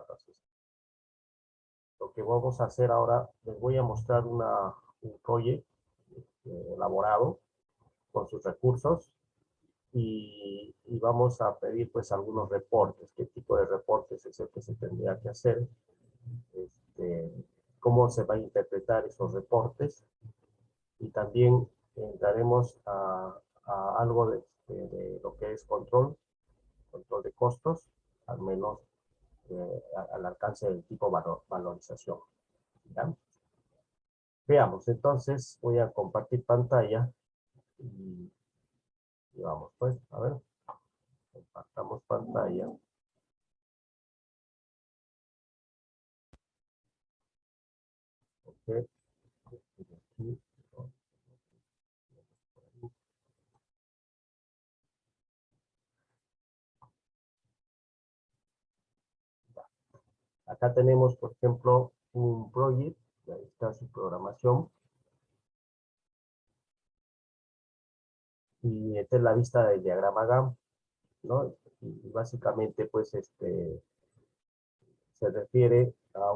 barras. Lo que vamos a hacer ahora, les voy a mostrar un proyecto elaborado con sus recursos y vamos a pedir pues algunos reportes, qué tipo de reportes es el que se tendría que hacer, cómo se va a interpretar esos reportes y también entraremos a algo de lo que es control de costos, al menos al alcance del tipo valorización. ¿Ya? Veamos, entonces voy a compartir pantalla y vamos pues, a ver, compartamos pantalla. Okay. Acá tenemos, por ejemplo, un proyecto, ahí está su programación. Y esta es la vista del diagrama GAM, ¿no? Y básicamente, pues, se refiere a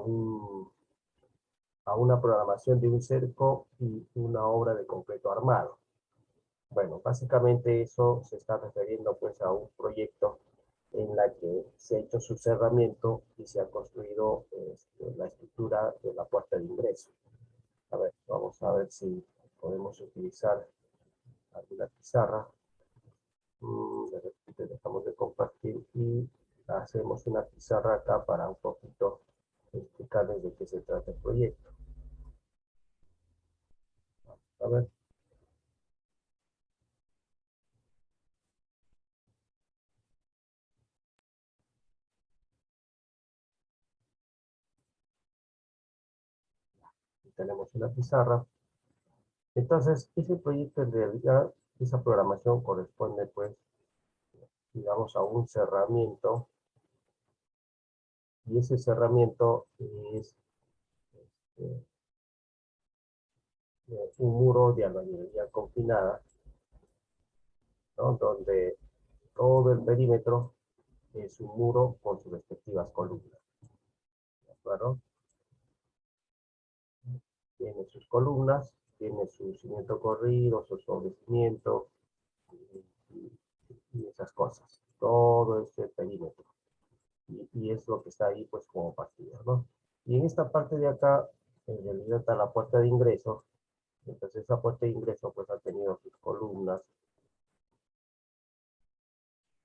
una programación de un cerco y una obra de concreto armado. Bueno, básicamente eso se está refiriendo, pues, a un proyecto en la que se ha hecho su cerramiento y se ha construido la estructura de la puerta de ingreso. A ver, vamos a ver si podemos utilizar alguna pizarra. De repente dejamos de compartir y hacemos una pizarra acá para un poquito explicarles de qué se trata el proyecto. A ver. Aquí tenemos una pizarra. Entonces, ese proyecto en realidad, esa programación corresponde, pues, digamos, a un cerramiento. Y ese cerramiento es eh, un muro de albañilería confinada, ¿no? Donde todo el perímetro es un muro con sus respectivas columnas. ¿De acuerdo? Tiene sus columnas, tiene su cimiento corrido, su sobrecimiento y esas cosas. Todo este perímetro. Y es lo que está ahí, pues, como partida, ¿no? Y en esta parte de acá, en realidad está la puerta de ingreso. Entonces, esa puerta de ingreso, pues, ha tenido sus columnas,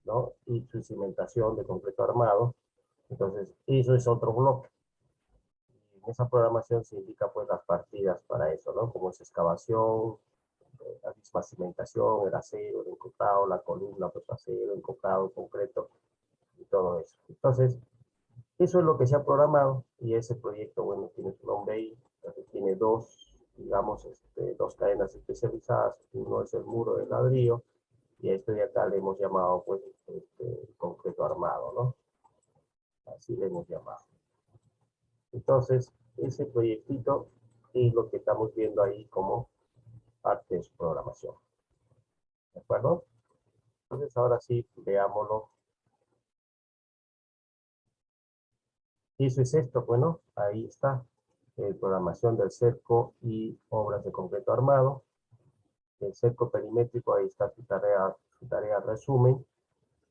¿no? Y su cimentación de concreto armado. Entonces, eso es otro bloque. Y en esa programación se indica, pues, las partidas para eso, ¿no? Como es excavación, la misma cimentación, el acero, el encofrado, la columna, pues acero, encofrado, concreto y todo eso. Entonces, eso es lo que se ha programado y ese proyecto, bueno, tiene su nombre ahí, entonces tiene dos, digamos, dos cadenas especializadas. Uno es el muro de ladrillo y a este de acá le hemos llamado, pues, concreto armado, ¿no? Así le hemos llamado. Entonces, ese proyectito es lo que estamos viendo ahí como parte de su programación. ¿De acuerdo? Entonces, ahora sí, veámoslo. Y eso es esto, bueno, ahí está. Programación del cerco y obras de concreto armado. El cerco perimétrico, ahí está su tarea resumen.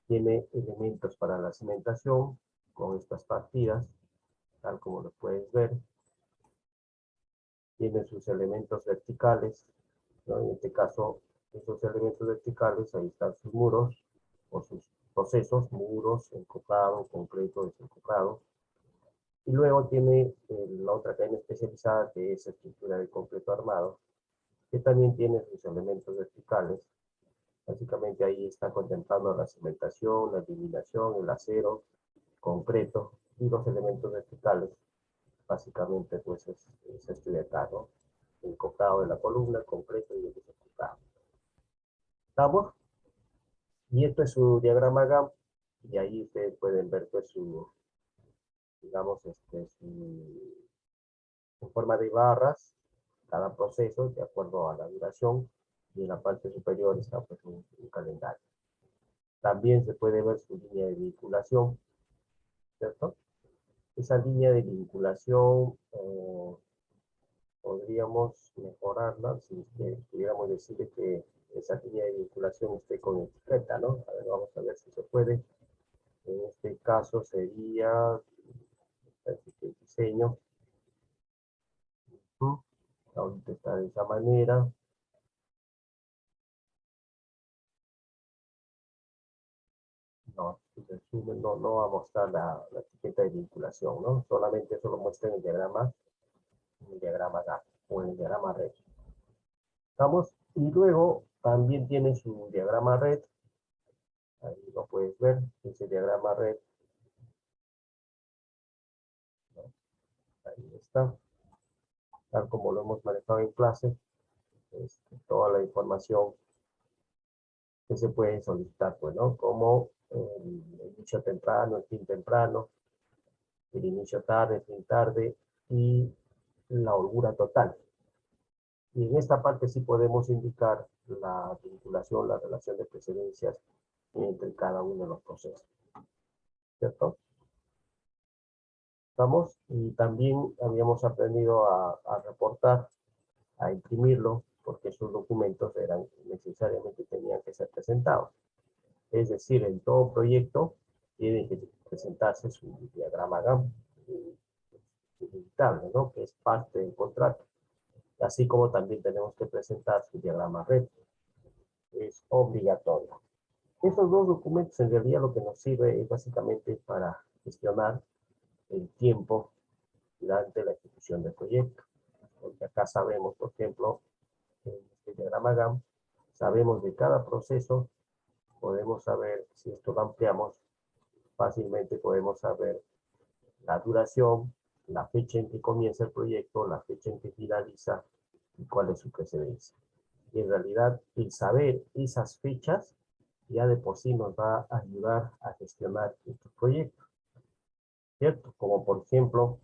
Tiene elementos para la cimentación con estas partidas, tal como lo puedes ver. Tiene sus elementos verticales, ¿no? En este caso, esos elementos verticales, ahí están sus muros, o sus procesos, muros, encofrado, concreto, desencofrado. Y luego tiene la otra cadena especializada, que es estructura de concreto armado, que también tiene sus elementos verticales. Básicamente ahí está contemplando la cimentación, la eliminación, el acero, concreto y los elementos verticales. Básicamente, pues es este de acá, ¿no? El encofrado de la columna, el concreto y el desencofrado. ¿Estamos? Y esto es su diagrama GAM, y ahí ustedes pueden ver, pues, su, digamos, en forma de barras, cada proceso, de acuerdo a la duración, y en la parte superior está, pues, un calendario. También se puede ver su línea de vinculación, ¿cierto? esa línea de vinculación podríamos mejorarla si es que pudiéramos decir que esa línea de vinculación esté con etiqueta, ¿no? A ver, vamos a ver si se puede. En este caso sería el diseño. Ahorita está de esa manera. No, el resumen no va a mostrar la etiqueta de vinculación, ¿no? Solamente eso lo muestra en el diagrama GAP o en el diagrama red. ¿Estamos? Y luego también tiene su diagrama red. Ahí lo puedes ver, ese diagrama red. ¿No? Ahí está. Tal como lo hemos manejado en clase, toda la información que se puede solicitar, pues, ¿no? Como el inicio temprano, el fin temprano, el inicio tarde, el fin tarde y la holgura total. Y en esta parte sí podemos indicar la vinculación, la relación de precedencias entre cada uno de los procesos, ¿cierto? ¿Estamos? Y también habíamos aprendido a reportar, a imprimirlo, porque esos documentos eran necesariamente tenían que ser presentados. Es decir, en todo proyecto tiene que presentarse su diagrama GAM editable, ¿no? Que es parte del contrato. Así como también tenemos que presentar su diagrama red. Es obligatorio. Esos dos documentos en realidad lo que nos sirve es básicamente para gestionar el tiempo durante la ejecución del proyecto. Porque acá sabemos, por ejemplo, en este diagrama GAM, sabemos de cada proceso, podemos saber, si esto lo ampliamos, fácilmente podemos saber la duración, la fecha en que comienza el proyecto, la fecha en que finaliza y cuál es su precedencia. Y en realidad, el saber esas fechas ya de por sí nos va a ayudar a gestionar estos proyectos, ¿cierto? Como por ejemplo,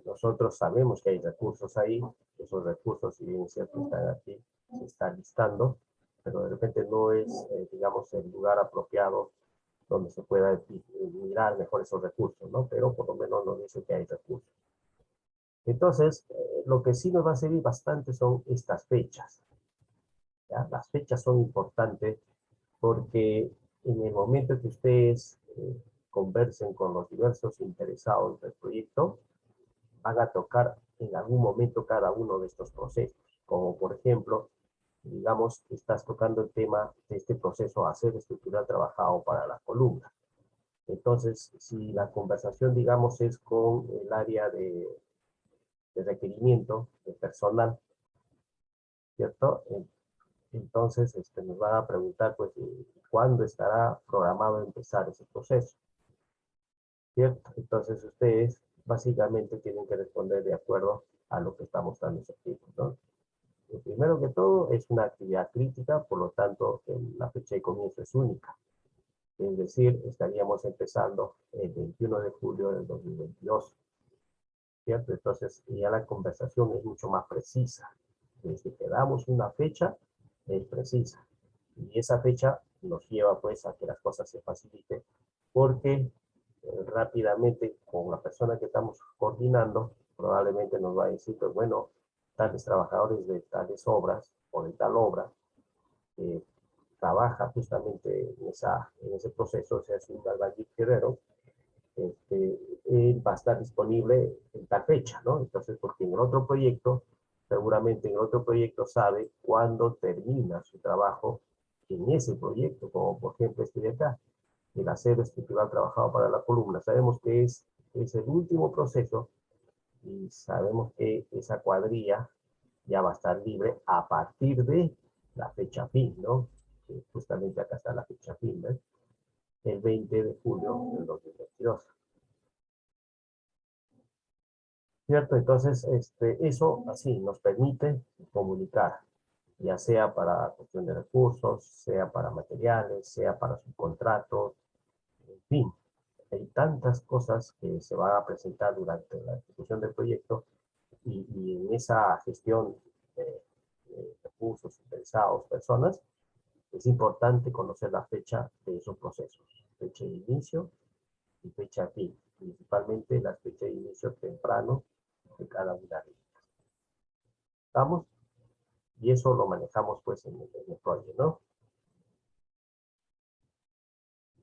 nosotros sabemos que hay recursos ahí, esos recursos, si bien es cierto, están aquí, se están listando, pero de repente no es, digamos, el lugar apropiado donde se pueda mirar mejor esos recursos, ¿no? Pero por lo menos nos dice que hay recursos. Entonces, lo que sí nos va a servir bastante son estas fechas, ¿ya? Las fechas son importantes porque en el momento que ustedes conversen con los diversos interesados del proyecto, van a tocar en algún momento cada uno de estos procesos, como por ejemplo, digamos, estás tocando el tema de este proceso hacer estructural trabajado para la columna. Entonces, si la conversación, digamos, es con el área de requerimiento de personal, ¿cierto? Entonces, nos van a preguntar, pues, ¿cuándo estará programado empezar ese proceso? ¿Cierto? Entonces, ustedes básicamente tienen que responder de acuerdo a lo que está mostrando ese tipo, ¿no? Lo primero que todo es una actividad crítica, por lo tanto, la fecha de comienzo es única. Es decir, estaríamos empezando el 21 de julio del 2022, ¿cierto? Entonces, ya la conversación es mucho más precisa. Desde que damos una fecha, es precisa. Y esa fecha nos lleva, pues, a que las cosas se faciliten, porque rápidamente, con la persona que estamos coordinando, probablemente nos va a decir, pues, bueno, tales trabajadores de tales obras o de tal obra, eh, trabaja justamente en ese proceso, o sea, es un albañil guerrero, va a estar disponible en tal fecha, ¿no? Entonces, porque en el otro proyecto, seguramente en el otro proyecto sabe cuándo termina su trabajo en ese proyecto, como por ejemplo este de acá, el acero estructural trabajado para la columna. Sabemos que es el último proceso y sabemos que esa cuadrilla ya va a estar libre a partir de la fecha fin, ¿no? Justamente acá está la fecha fin, ¿ves? El 20 de julio del 2022. ¿Cierto? Entonces, eso así nos permite comunicar, ya sea para cuestión de recursos, sea para materiales, sea para subcontratos, en fin. Hay tantas cosas que se van a presentar durante la ejecución del proyecto y en esa gestión de recursos, interesados, personas, es importante conocer la fecha de esos procesos, fecha de inicio y fecha fin, principalmente la fecha de inicio temprano de cada una de ellas. ¿Estamos? Y eso lo manejamos pues en el proyecto, ¿no?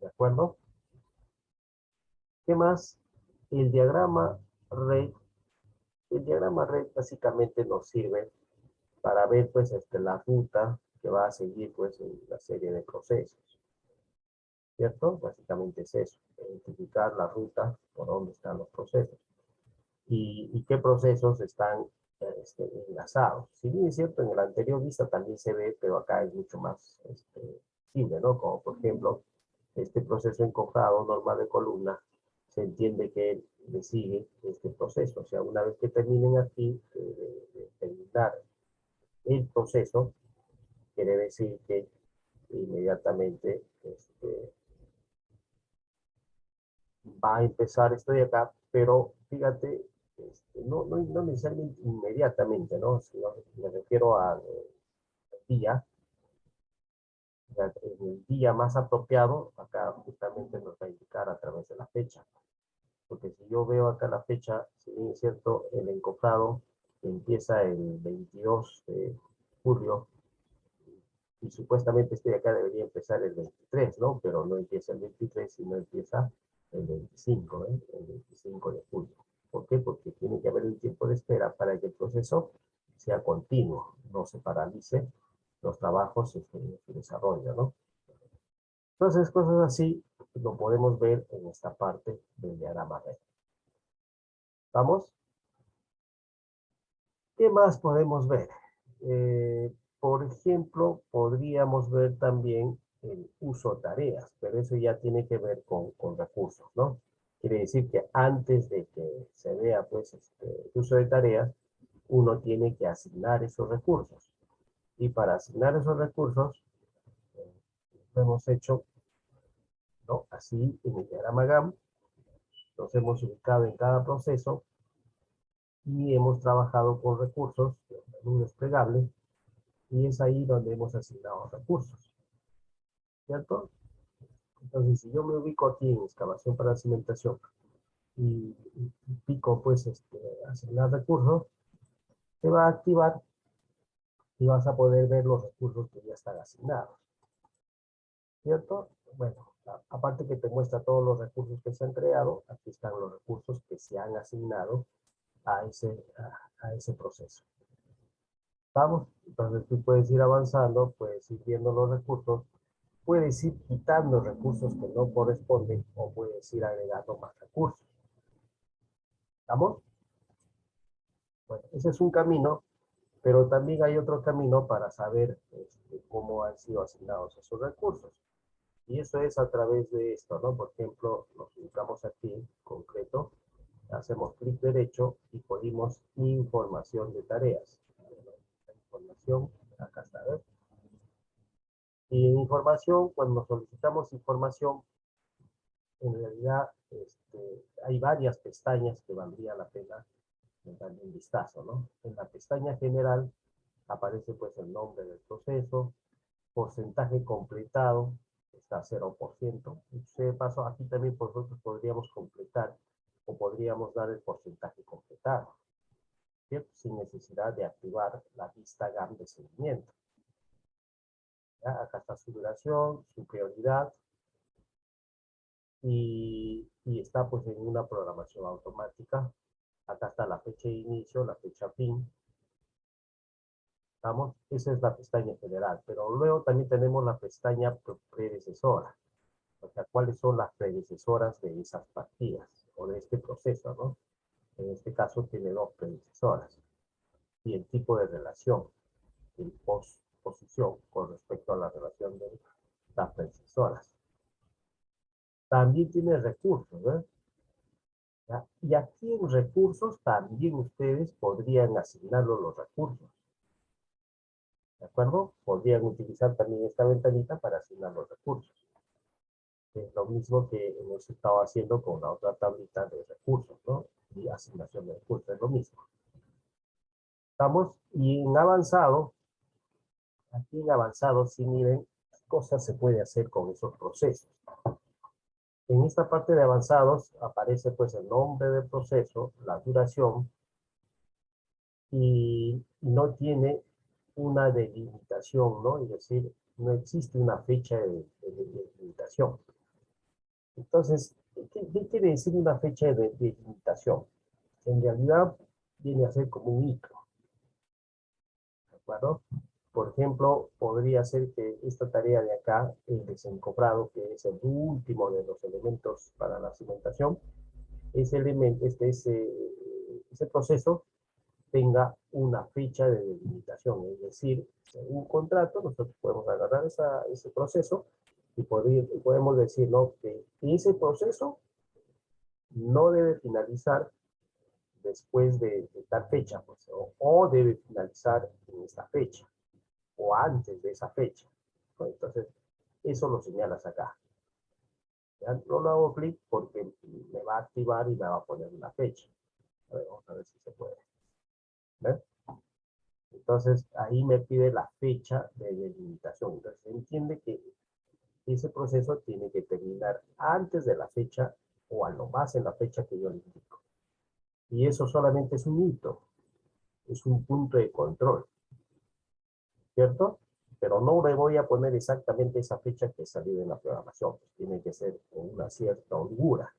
¿De acuerdo? ¿Qué más? El diagrama RAID. El diagrama RAID básicamente nos sirve para ver pues la ruta que va a seguir pues en la serie de procesos. ¿Cierto? Básicamente es eso, identificar la ruta por donde están los procesos y qué procesos están enlazados. Si bien es cierto, en el anterior vista también se ve, pero acá es mucho más visible, ¿no? Como por ejemplo, este proceso encojado, normal de columna, se entiende que le sigue este proceso. O sea, una vez que terminen aquí de terminar el proceso, quiere decir que inmediatamente va a empezar esto de acá, pero fíjate, no necesariamente inmediatamente, ¿no? Sino me refiero al día, en el día más apropiado, acá justamente nos va a indicar a través de la fecha. Porque si yo veo acá la fecha, si bien es cierto, el encofrado empieza el 22 de julio, y supuestamente este de acá debería empezar el 23, ¿no? Pero no empieza el 23, sino empieza el 25, ¿eh? El 25 de julio. ¿Por qué? Porque tiene que haber un tiempo de espera para que el proceso sea continuo, no se paralice los trabajos en su desarrollo, ¿no? Entonces, cosas así lo podemos ver en esta parte del diagrama red. ¿Vamos? ¿Qué más podemos ver? Por ejemplo, podríamos ver también el uso de tareas, pero eso ya tiene que ver con recursos, ¿no? Quiere decir que antes de que se vea pues, el uso de tareas, uno tiene que asignar esos recursos. Y para asignar esos recursos, eh, lo hemos hecho, ¿no? Así en el diagrama GAM, los hemos ubicado en cada proceso y hemos trabajado con recursos en un desplegable y es ahí donde hemos asignado recursos, ¿cierto? Entonces, si yo me ubico aquí en excavación para cimentación y pico, pues, asignar recursos, se va a activar y vas a poder ver los recursos que ya están asignados, ¿cierto? Bueno, aparte que te muestra todos los recursos que se han creado, aquí están los recursos que se han asignado a ese proceso. ¿Vamos? Entonces tú puedes ir avanzando, puedes ir viendo los recursos, puedes ir quitando recursos que no corresponden o puedes ir agregando más recursos. ¿Estamos? Bueno, ese es un camino, pero también hay otro camino para saber cómo han sido asignados esos recursos. Y eso es a través de esto, ¿no? Por ejemplo, nos ubicamos aquí en concreto, hacemos clic derecho y ponemos información de tareas. La información, acá está, ¿ves? Y en información, cuando solicitamos información, en realidad hay varias pestañas que valdría la pena darle un vistazo, ¿no? En la pestaña general aparece pues el nombre del proceso, porcentaje completado, está 0%. De paso, aquí también nosotros podríamos completar o podríamos dar el porcentaje completado, ¿cierto? Sin necesidad de activar la vista GAM de seguimiento. ¿Ya? Acá está su duración, su prioridad, y está pues en una programación automática. Acá está la fecha de inicio, la fecha fin. ¿Estamos? Esa es la pestaña general, pero luego también tenemos la pestaña predecesora. O sea, cuáles son las predecesoras de esas partidas o de este proceso, ¿no? En este caso tiene dos predecesoras. Y el tipo de relación, el posición con respecto a la relación de las predecesoras. También tiene recursos, ¿eh? ¿Ya? Y aquí en recursos también ustedes podrían asignarlos los recursos. ¿De acuerdo? Podrían utilizar también esta ventanita para asignar los recursos. Es lo mismo que hemos estado haciendo con la otra tablita de recursos, ¿no? Y asignación de recursos, es lo mismo. Estamos, y en avanzado, aquí en avanzado, si miren, qué cosas se puede hacer con esos procesos. En esta parte de avanzados aparece pues el nombre del proceso, la duración, y no tiene una delimitación, ¿no? Es decir, no existe una fecha de delimitación. Entonces, ¿qué quiere decir una fecha de delimitación? En realidad viene a ser como un hito, ¿de acuerdo? Por ejemplo, podría ser que esta tarea de acá, el desencofrado, que es el último de los elementos para la cimentación, ese proceso tenga una fecha de delimitación. Es decir, según un contrato, nosotros podemos agarrar ese proceso y podemos decir, ¿no?, que ese proceso no debe finalizar después de tal fecha, pues, o debe finalizar en esta fecha, o antes de esa fecha, ¿no? Entonces, eso lo señalas acá. Ya no lo hago clic porque me va a activar y me va a poner una fecha. A ver, vamos a ver si se puede. ¿Ven? Entonces, ahí me pide la fecha de delimitación. Entonces, se entiende que ese proceso tiene que terminar antes de la fecha o a lo más en la fecha que yo le indico. Y eso solamente es un hito, es un punto de control, ¿cierto? Pero no le voy a poner exactamente esa fecha que salió en la programación. Pues tiene que ser con una cierta holgura,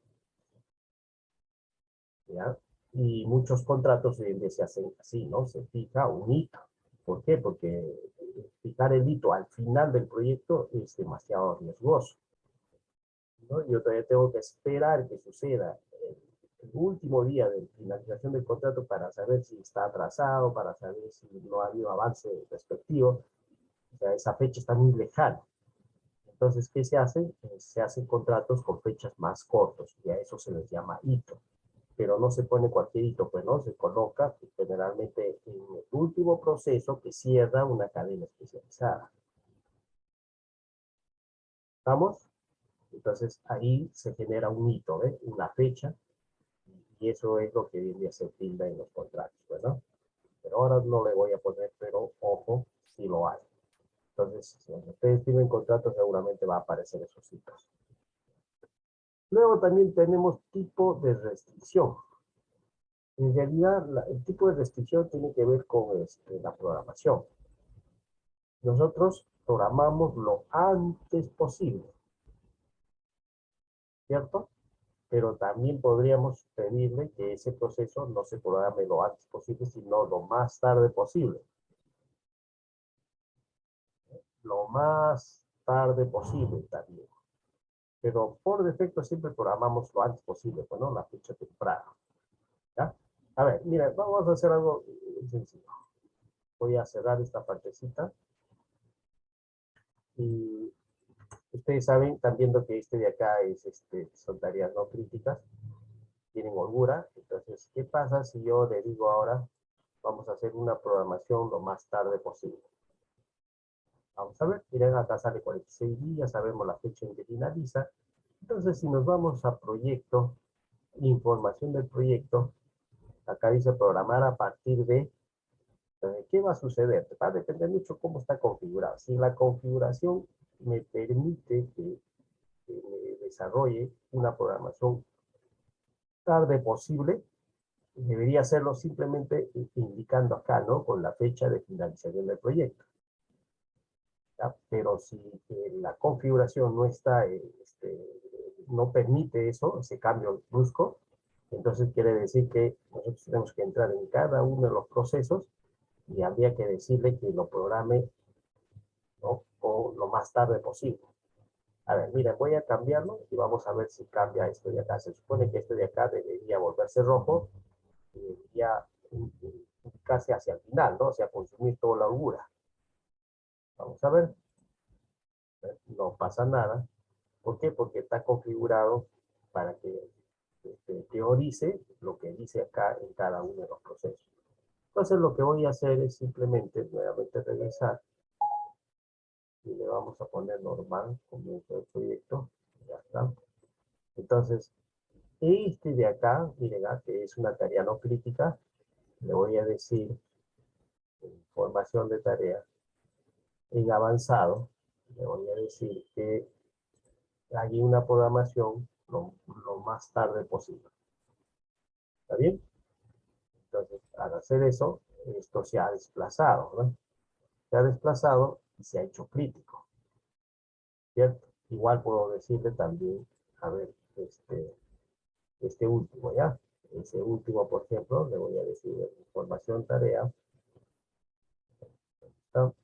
¿ya? Y muchos contratos hoy en día se hacen así, ¿no? Se fija un hito. ¿Por qué? Porque fijar el hito al final del proyecto es demasiado riesgoso, ¿no? Yo todavía tengo que esperar que suceda el último día de finalización del contrato para saber si está atrasado, para saber si no ha habido avance respectivo. O sea, esa fecha está muy lejana. Entonces, ¿qué se hace? Se hacen contratos con fechas más cortos y a eso se les llama hito. Pero no se pone cualquier hito, pues no, se coloca generalmente en el último proceso que cierra una cadena especializada. ¿Estamos? Entonces ahí se genera un hito, ¿eh? Una fecha, y eso es lo que viene a ser tilde en los contratos, ¿verdad? Pero ahora no le voy a poner, pero ojo, si lo hay. Entonces, si ustedes tienen contratos, seguramente va a aparecer esos hitos. Luego también tenemos tipo de restricción. En realidad, el tipo de restricción tiene que ver con la programación. Nosotros programamos lo antes posible, ¿cierto? Pero también podríamos pedirle que ese proceso no se programe lo antes posible, sino lo más tarde posible. Lo más tarde posible también. Pero por defecto siempre programamos lo antes posible, pues, ¿no? La fecha temprana. ¿Ya? A ver, mira, vamos a hacer algo sencillo. Voy a cerrar esta partecita. Y ustedes saben, están viendo que este de acá son tareas no críticas, tienen holgura. Entonces, ¿qué pasa si yo le digo ahora, vamos a hacer una programación lo más tarde posible? Vamos a ver, miren, acá sale 46 días, sabemos la fecha en que finaliza. Entonces, si nos vamos a proyecto, información del proyecto, acá dice programar a partir de, ¿qué va a suceder? Va a depender mucho cómo está configurado. Si la configuración me permite que me desarrolle una programación tarde posible, debería hacerlo simplemente indicando acá, ¿no? Con la fecha de finalización del proyecto. ¿Ya? Pero si la configuración no está, no permite eso, ese cambio brusco, entonces quiere decir que nosotros tenemos que entrar en cada uno de los procesos y habría que decirle que lo programe, ¿no?, o lo más tarde posible. A ver, mira, voy a cambiarlo y vamos a ver si cambia esto de acá. Se supone que este de acá debería volverse rojo y debería casi hacia el final, ¿no? O sea, consumir toda la holgura. Vamos a ver. No pasa nada. ¿Por qué? Porque está configurado para que teorice lo que dice acá en cada uno de los procesos. Entonces lo que voy a hacer es simplemente nuevamente regresar y le vamos a poner normal, comienzo del proyecto. Ya está. Entonces, este de acá, miren, que es una tarea no crítica, le voy a decir información de tarea. En avanzado, le voy a decir que hay una programación lo más tarde posible. ¿Está bien? Entonces, al hacer eso, esto se ha desplazado, ¿no? Se ha desplazado y se ha hecho crítico, ¿cierto? Igual puedo decirle también, a ver, este último, ¿ya? Ese último, por ejemplo, le voy a decir información tarea, ¿no?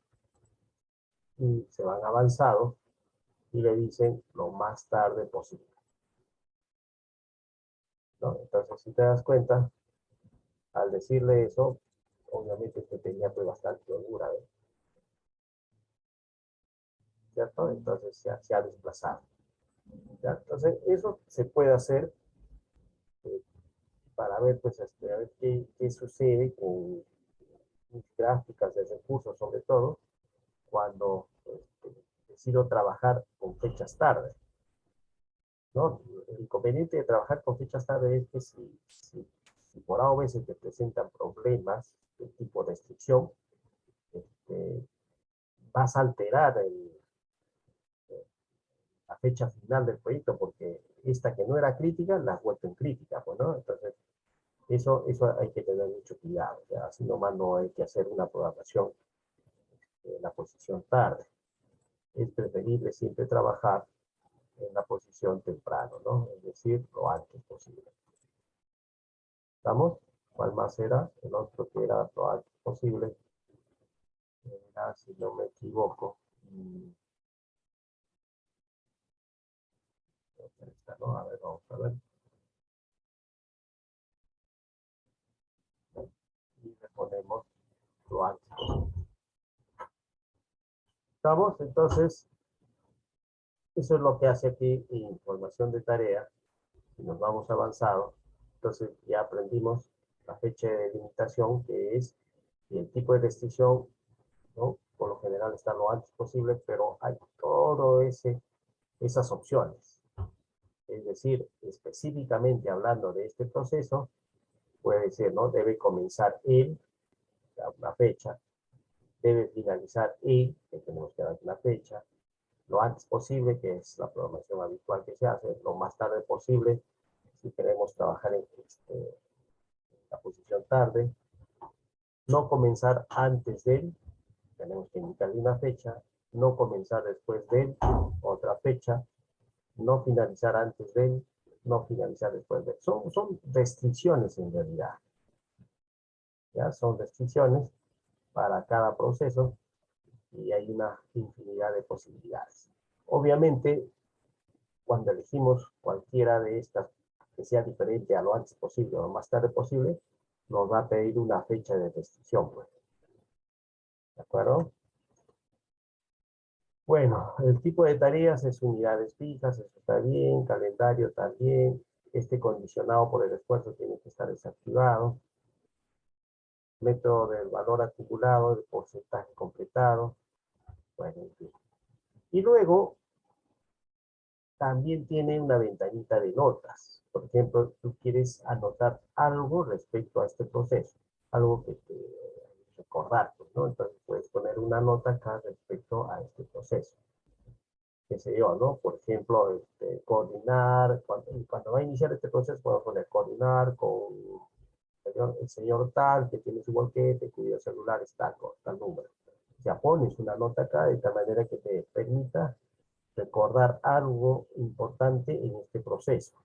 Y se van avanzado y le dicen lo más tarde posible, ¿no? Entonces, si te das cuenta, al decirle eso, obviamente que tenía pues bastante holgura, ¿eh? ¿Cierto? Entonces se ha desplazado, ¿ya? Entonces, eso se puede hacer eh, para ver, pues, a ver qué sucede con mis gráficas de recursos, sobre todo, cuando decido trabajar con fechas tarde, ¿no? El inconveniente de trabajar con fechas tarde es que si por A o B se te presentan problemas de tipo restricción, este, vas a alterar la fecha final del proyecto, porque esta que no era crítica, la has vuelto en crítica, pues, ¿no? Entonces, eso hay que tener mucho cuidado, ¿ya? Así nomás no hay que hacer una programación en la posición tarde. Es preferible siempre trabajar en la posición temprano, ¿no? Es decir, lo antes posible. ¿Estamos? ¿Cuál más era? El otro que era lo antes posible. Era, si no me equivoco, ¿no? A ver, vamos a ver. Y le ponemos lo antes posible. ¿Estamos? Entonces, eso es lo que hace aquí información de tarea. Si nos vamos avanzado, entonces ya aprendimos la fecha de limitación, que es el tipo de restricción, ¿no? Por lo general está lo antes posible, pero hay todo esas opciones. Es decir, específicamente hablando de este proceso, puede ser, ¿no? Debe comenzar la fecha, debe finalizar que tenemos que dar una fecha, lo antes posible, que es la programación habitual que se hace, lo más tarde posible, si queremos trabajar en la posición tarde, no comenzar antes de él, tenemos que indicarle una fecha, no comenzar después de él, otra fecha, no finalizar antes de él, no finalizar después de él. Son restricciones en realidad, ¿ya? Son restricciones para cada proceso y hay una infinidad de posibilidades. Obviamente, cuando elegimos cualquiera de estas que sea diferente a lo antes posible o lo más tarde posible, nos va a pedir una fecha de restricción, pues. ¿De acuerdo? Bueno, el tipo de tareas es unidades fijas, eso está bien, calendario también, este condicionado por el esfuerzo tiene que estar desactivado, método del valor acumulado, el porcentaje completado, bueno, en fin. Y luego también tiene una ventanita de notas. Por ejemplo, tú quieres anotar algo respecto a este proceso, algo que te recordar, ¿no? Entonces puedes poner una nota acá respecto a este proceso. Qué sé yo, ¿no? Por ejemplo, coordinar, cuando va a iniciar este proceso, podemos poner coordinar con el señor tal, que tiene su bolquete, cuyo celular está con tal número. Ya pones una nota acá de tal manera que te permita recordar algo importante en este proceso,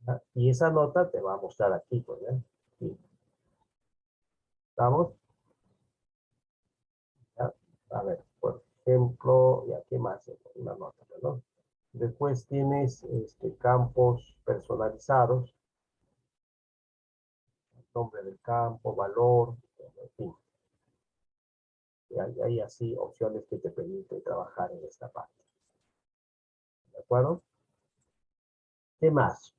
¿ya? Y esa nota te va a mostrar aquí, pues, ¿ya? Aquí. ¿Estamos? ¿Ya? A ver, por ejemplo, ¿ya qué más? Una nota, ¿no? Después tienes campos personalizados, nombre del campo, valor, en fin. Y hay así opciones que te permiten trabajar en esta parte. ¿De acuerdo? ¿Qué más?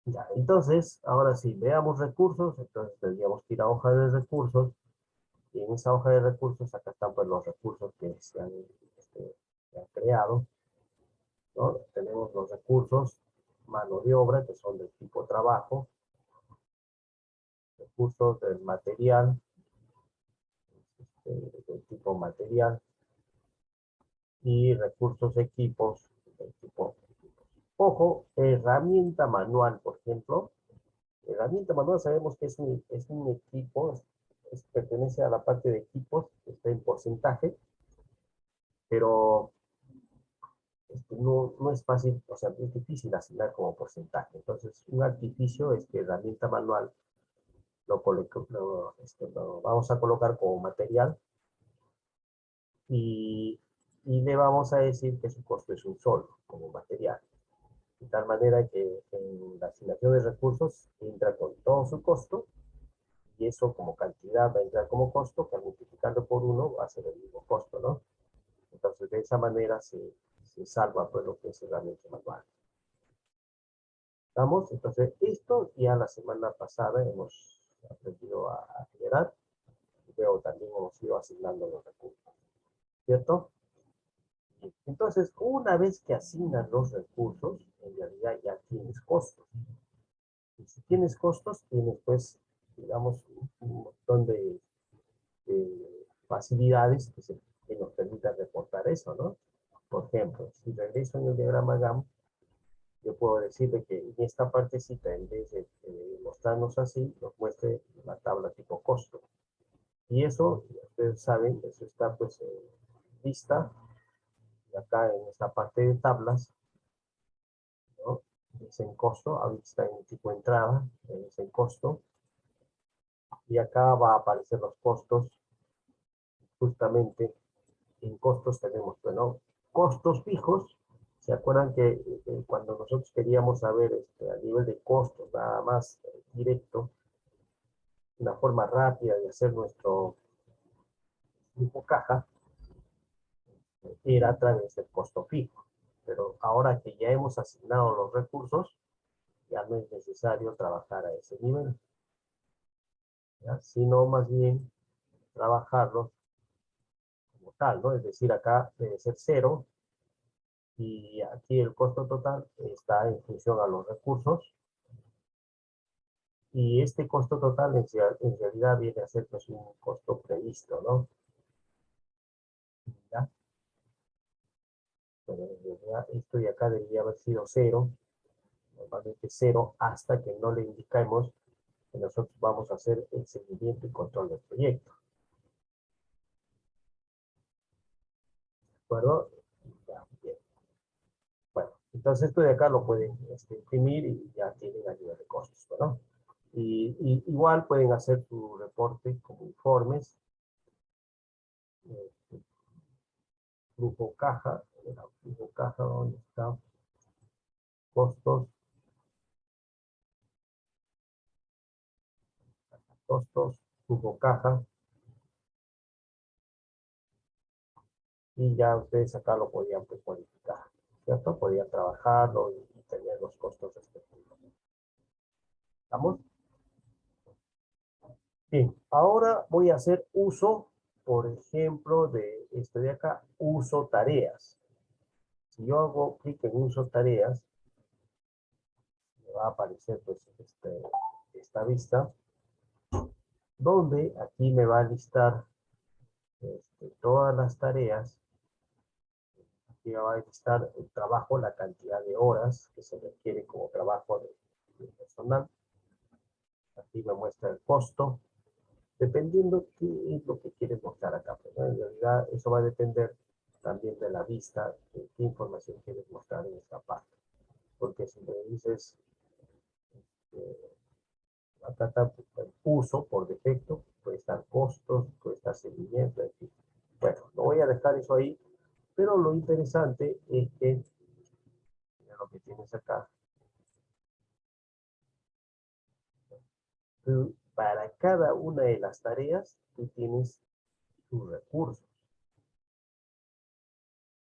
Ya, entonces, ahora sí, veamos recursos. Entonces tendríamos que ir a hoja de recursos. Y en esa hoja de recursos, acá están pues los recursos que se han creado, ¿no? Tenemos los recursos, mano de obra, que son del tipo trabajo, recursos del material, del tipo material, y recursos equipos tipo. Ojo, herramienta manual, por ejemplo. Herramienta manual sabemos que es un equipo, pertenece a la parte de equipos, está en porcentaje, pero no es fácil, o sea, es difícil asignar como porcentaje. Entonces, un artificio es que herramienta manual lo vamos a colocar como material y, y le vamos a decir que su costo es un sol como material. De tal manera que en la asignación de recursos entra con todo su costo y eso como cantidad va a entrar como costo, que al multiplicarlo por uno va a ser el mismo costo, ¿no? Entonces, de esa manera se salva pues lo que es herramienta manual. ¿Estamos? Entonces, esto ya la semana pasada hemos aprendido a generar y luego también hemos ido asignando los recursos, ¿cierto? Bien. Entonces, una vez que asignas los recursos, en realidad ya tienes costos. Y si tienes costos, tienes pues, digamos, un montón de facilidades que nos permitan reportar eso, ¿no? Por ejemplo, si regreso en el diagrama GAM, yo puedo decirle que en esta partecita, en vez de mostrarnos así, nos muestre la tabla tipo costo. Y eso, ustedes saben, eso está pues lista, y acá en esta parte de tablas, ¿no? Es en costo, ahorita está en tipo entrada, es en costo, y acá va a aparecer los costos, justamente en costos tenemos, bueno, costos fijos. ¿Se acuerdan que cuando nosotros queríamos saber a nivel de costos, nada más directo, una forma rápida de hacer nuestro flujo caja, era a través del costo fijo? Pero ahora que ya hemos asignado los recursos, ya no es necesario trabajar a ese nivel, ¿ya? Sino más bien trabajarlos como tal, ¿no? Es decir, acá debe ser cero, y aquí el costo total está en función a los recursos, y este costo total en realidad viene a ser pues un costo previsto, ¿no? ¿Ya? Pero en realidad esto de acá debería haber sido cero, normalmente cero, hasta que no le indiquemos que nosotros vamos a hacer el seguimiento y control del proyecto. ¿De acuerdo? Ya, bien. Bueno, entonces esto de acá lo pueden imprimir y ya tienen a nivel de costos, ¿no? Y igual pueden hacer su reporte como informes, eh, flujo caja, flujo caja, ¿dónde está? Costos, flujo caja, y ya ustedes acá lo podían pues modificar, ¿cierto? Podían trabajarlo y tener los costos respectivos. ¿Estamos? Bien, ahora voy a hacer uso, por ejemplo, de este de acá, uso tareas. Si yo hago clic en uso tareas, me va a aparecer pues esta vista, donde aquí me va a listar todas las tareas. Aquí va a listar el trabajo, la cantidad de horas que se requiere como trabajo de personal. Aquí me muestra el costo, dependiendo qué es lo que quieres mostrar acá. Pero en realidad eso va a depender también de la vista, de qué información quieres mostrar en esta parte. Porque si me dices, eh, acá está el uso por defecto, puede estar costos, puede estar seguimiento, en fin. Bueno, no voy a dejar eso ahí, pero lo interesante es que, mira lo que tienes acá, para cada una de las tareas, tú tienes tus recursos.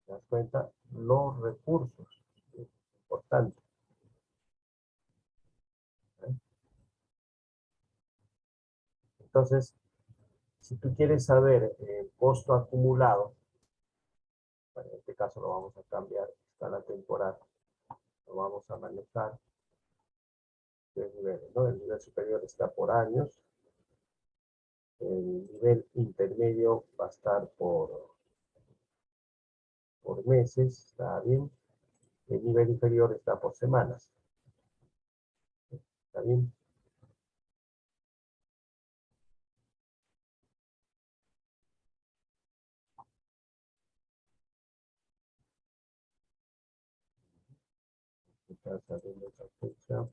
¿Te das cuenta? Los recursos. Es importante. ¿Eh? Entonces, si tú quieres saber el costo acumulado, bueno, en este caso lo vamos a cambiar, está la temporada, lo vamos a manejar de niveles, ¿no? El nivel superior está por años, el nivel intermedio va a estar por meses, está bien, El nivel inferior está por semanas. ¿Está bien? Está saliendo esa fecha.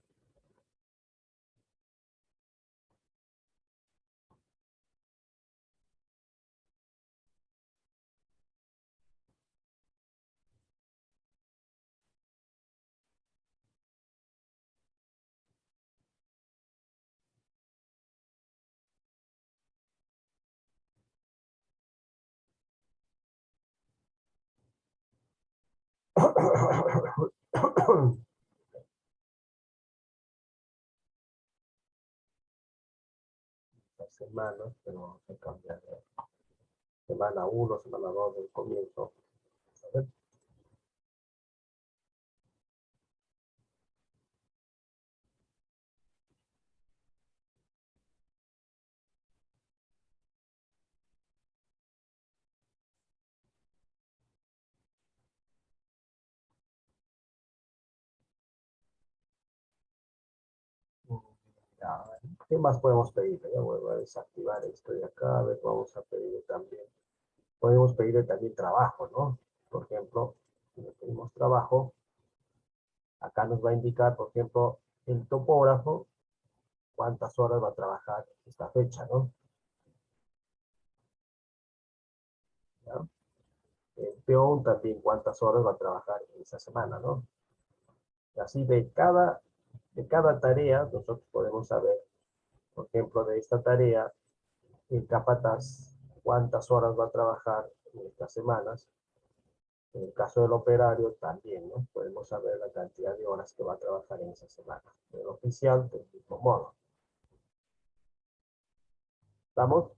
Las semanas, pero vamos a cambiar de semana 1, semana 2 del comienzo. A ver. Ya, ¿qué más podemos pedir? Ya vuelvo a desactivar esto de acá. A ver, vamos a pedir también. Podemos pedirle también trabajo, ¿no? Por ejemplo, si le pedimos trabajo, acá nos va a indicar, por ejemplo, el topógrafo, cuántas horas va a trabajar esta fecha, ¿no? ¿Ya? El peón también cuántas horas va a trabajar en esa semana, ¿no? Y así de cada tarea nosotros podemos saber, por ejemplo, de esta tarea, el capataz, cuántas horas va a trabajar en estas semanas. En el caso del operario también, ¿no? Podemos saber la cantidad de horas que va a trabajar en esa semana. El oficial, del mismo modo. ¿Estamos?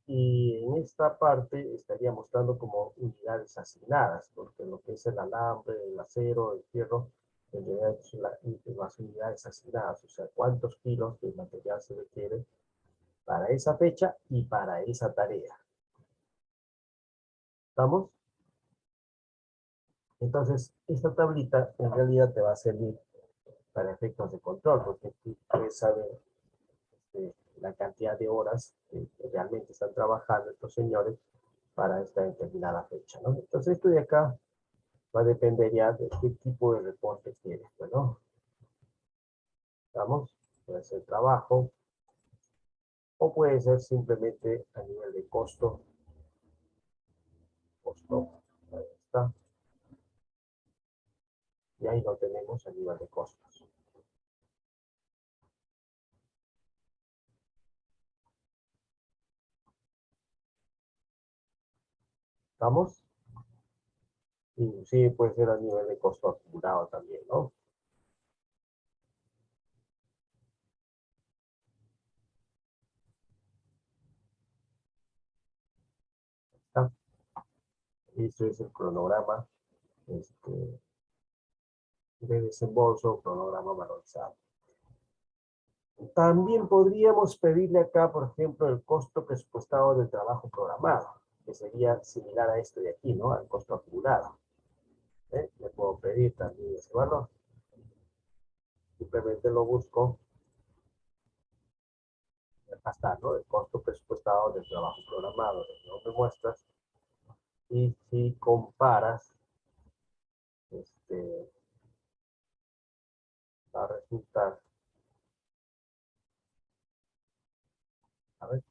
Y en esta parte estaría mostrando como unidades asignadas, porque lo que es el alambre, el acero, el fierro, en realidad son las unidades asignadas, o sea, cuántos kilos de material se requiere para esa fecha y para esa tarea. ¿Estamos? Entonces, esta tablita en realidad te va a servir para efectos de control, porque tú puedes saber la cantidad de horas que realmente están trabajando estos señores para esta determinada fecha, ¿no? Entonces, esto de acá va a depender ya de qué tipo de reporte quieres, bueno, vamos, puede ser trabajo o puede ser simplemente a nivel de costo, ahí está, y ahí lo tenemos a nivel de costos. ¿Estamos? Inclusive puede ser a nivel de costo acumulado también, ¿no? ¿Está? Esto es el cronograma de desembolso, cronograma valorizado. También podríamos pedirle acá, por ejemplo, el costo presupuestado del trabajo programado, que sería similar a esto de aquí, ¿no? Al costo acumulado. Le puedo pedir también ese valor. Simplemente lo busco. Acá está, ¿no? El costo presupuestado del trabajo programado. No me muestras. Y si comparas, este, va a resultar, a ver,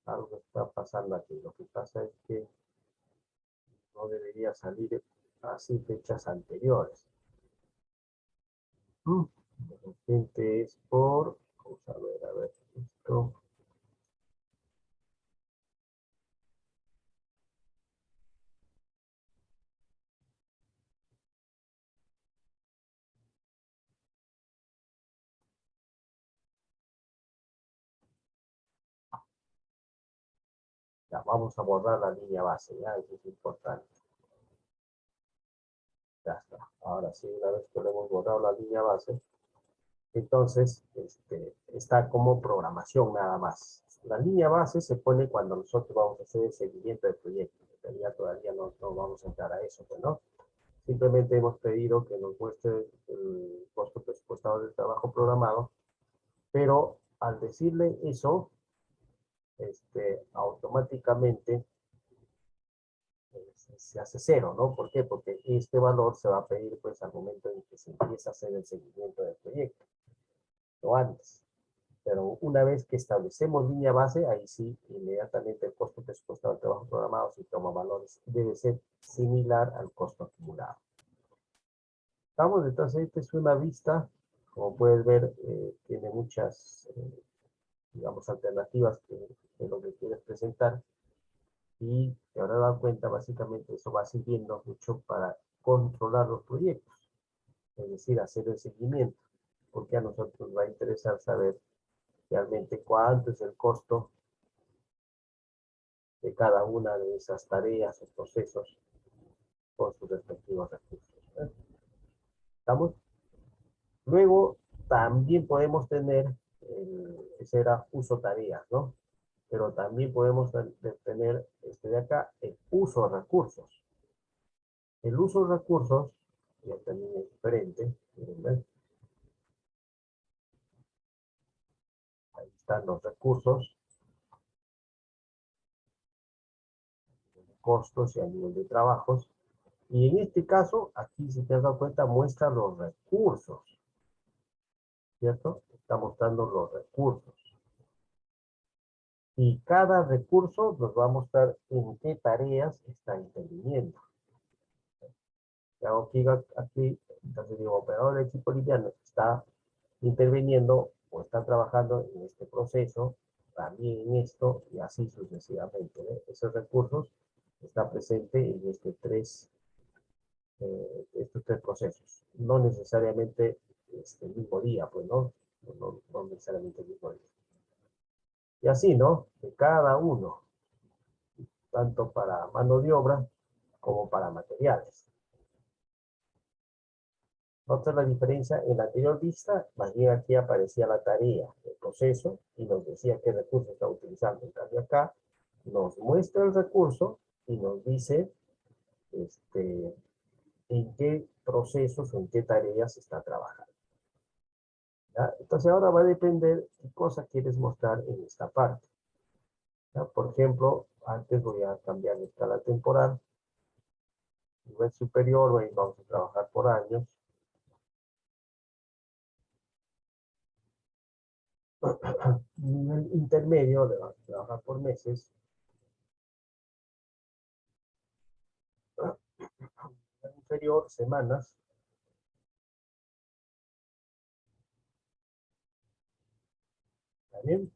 algo está pasando aquí. Lo que pasa es que no debería salir así fechas anteriores. De repente es por, vamos a ver, esto, ya vamos a borrar la línea base, ya, eso es importante. Ya está. Ahora sí, una vez que le hemos borrado la línea base, entonces está como programación nada más. La línea base se pone cuando nosotros vamos a hacer el seguimiento del proyecto. Todavía no vamos a entrar a eso, pues, ¿no? Simplemente hemos pedido que nos muestre el costo presupuestado del trabajo programado, pero al decirle eso, automáticamente se hace cero, ¿no? ¿Por qué? Porque este valor se va a pedir pues al momento en que se empieza a hacer el seguimiento del proyecto, no antes. Pero una vez que establecemos línea base, ahí sí, inmediatamente el costo presupuestado del trabajo programado, si toma valores, debe ser similar al costo acumulado. Vamos, entonces, esta es una vista, como puedes ver, tiene muchas, digamos, alternativas de lo que quieres presentar. Y te habrás dado cuenta, básicamente, eso va sirviendo mucho para controlar los proyectos, es decir, hacer el seguimiento, porque a nosotros nos va a interesar saber realmente cuánto es el costo de cada una de esas tareas o procesos con sus respectivos recursos. ¿Estamos? Luego, también podemos tener, ese era uso tareas, ¿no? Pero también podemos tener, de acá, el uso de recursos. El uso de recursos, ya también es diferente, ¿ven? Ahí están los recursos, costos y a nivel de trabajos. Y en este caso, aquí si te has dado cuenta, muestra los recursos, ¿cierto? Está mostrando los recursos. Y cada recurso nos va a mostrar en qué tareas está interviniendo. Hago clic aquí, entonces digo, operador de equipo liviano está interviniendo o está trabajando en este proceso, también en esto, y así sucesivamente. Esos recursos están presentes en estos tres procesos. No necesariamente el mismo día, pues no necesariamente el mismo día. Y así, ¿no? De cada uno, tanto para mano de obra como para materiales. Nota la diferencia, en la anterior vista, más bien aquí aparecía la tarea, el proceso, y nos decía qué recurso está utilizando. En cambio acá, nos muestra el recurso y nos dice en qué procesos o en qué tareas está trabajando. ¿Ya? Entonces ahora va a depender qué cosa quieres mostrar en esta parte. ¿Ya? Por ejemplo, antes voy a cambiar la escala temporal. Nivel superior, ahí vamos a trabajar por años. Nivel intermedio, le vamos a trabajar por meses. Nivel inferior, semanas. ¿Está bien?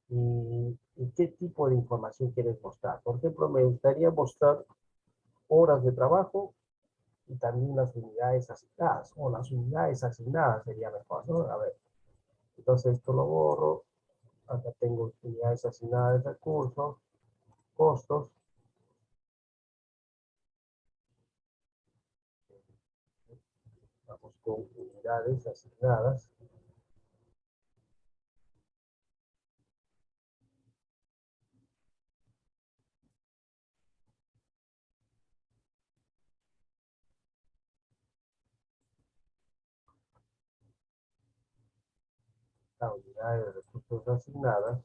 ¿Y qué tipo de información quieres mostrar? Por ejemplo, me gustaría mostrar horas de trabajo y también las unidades asignadas, o las unidades asignadas sería mejor, ¿no? A ver, entonces esto lo borro. Acá tengo unidades asignadas de recursos, costos. Vamos con unidades asignadas. La unidad de recursos asignadas.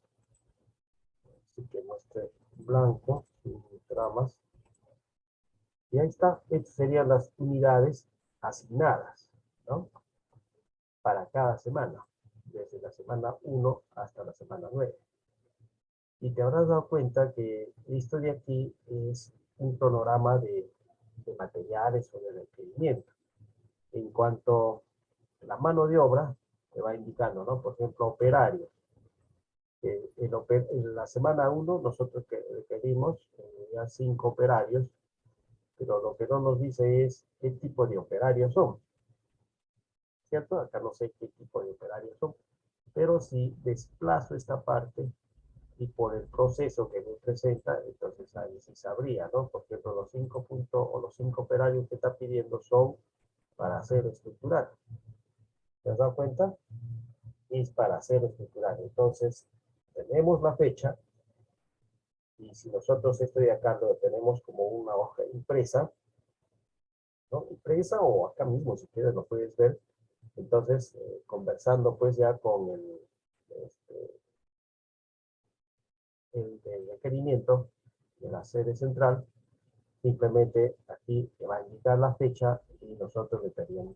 Así que muestre blanco, sin tramas. Y ahí está. Estas serían las unidades asignadas, ¿no? Para cada semana, desde la semana 1 hasta la semana 9. Y te habrás dado cuenta que esto de aquí es un cronograma de materiales o de requerimiento. En cuanto a la mano de obra, te va indicando, ¿no? Por ejemplo, operarios. En la semana 1 nosotros requerimos ya 5 operarios, pero lo que no nos dice es qué tipo de operarios son, ¿cierto? Acá no sé qué tipo de operarios son, pero si desplazo esta parte, y por el proceso que me presenta, entonces ahí sí sabría, ¿no? Por ejemplo, los 5 puntos o los 5 operarios que está pidiendo son para acero estructural. ¿Te has dado cuenta? Es para acero estructural. Entonces, tenemos la fecha y si nosotros esto de acá lo tenemos como una hoja impresa, ¿no? Impresa o acá mismo, si quieres, lo puedes ver. Entonces, conversando pues ya con este, el requerimiento de la sede central, simplemente aquí te va a indicar la fecha y nosotros le estaríamos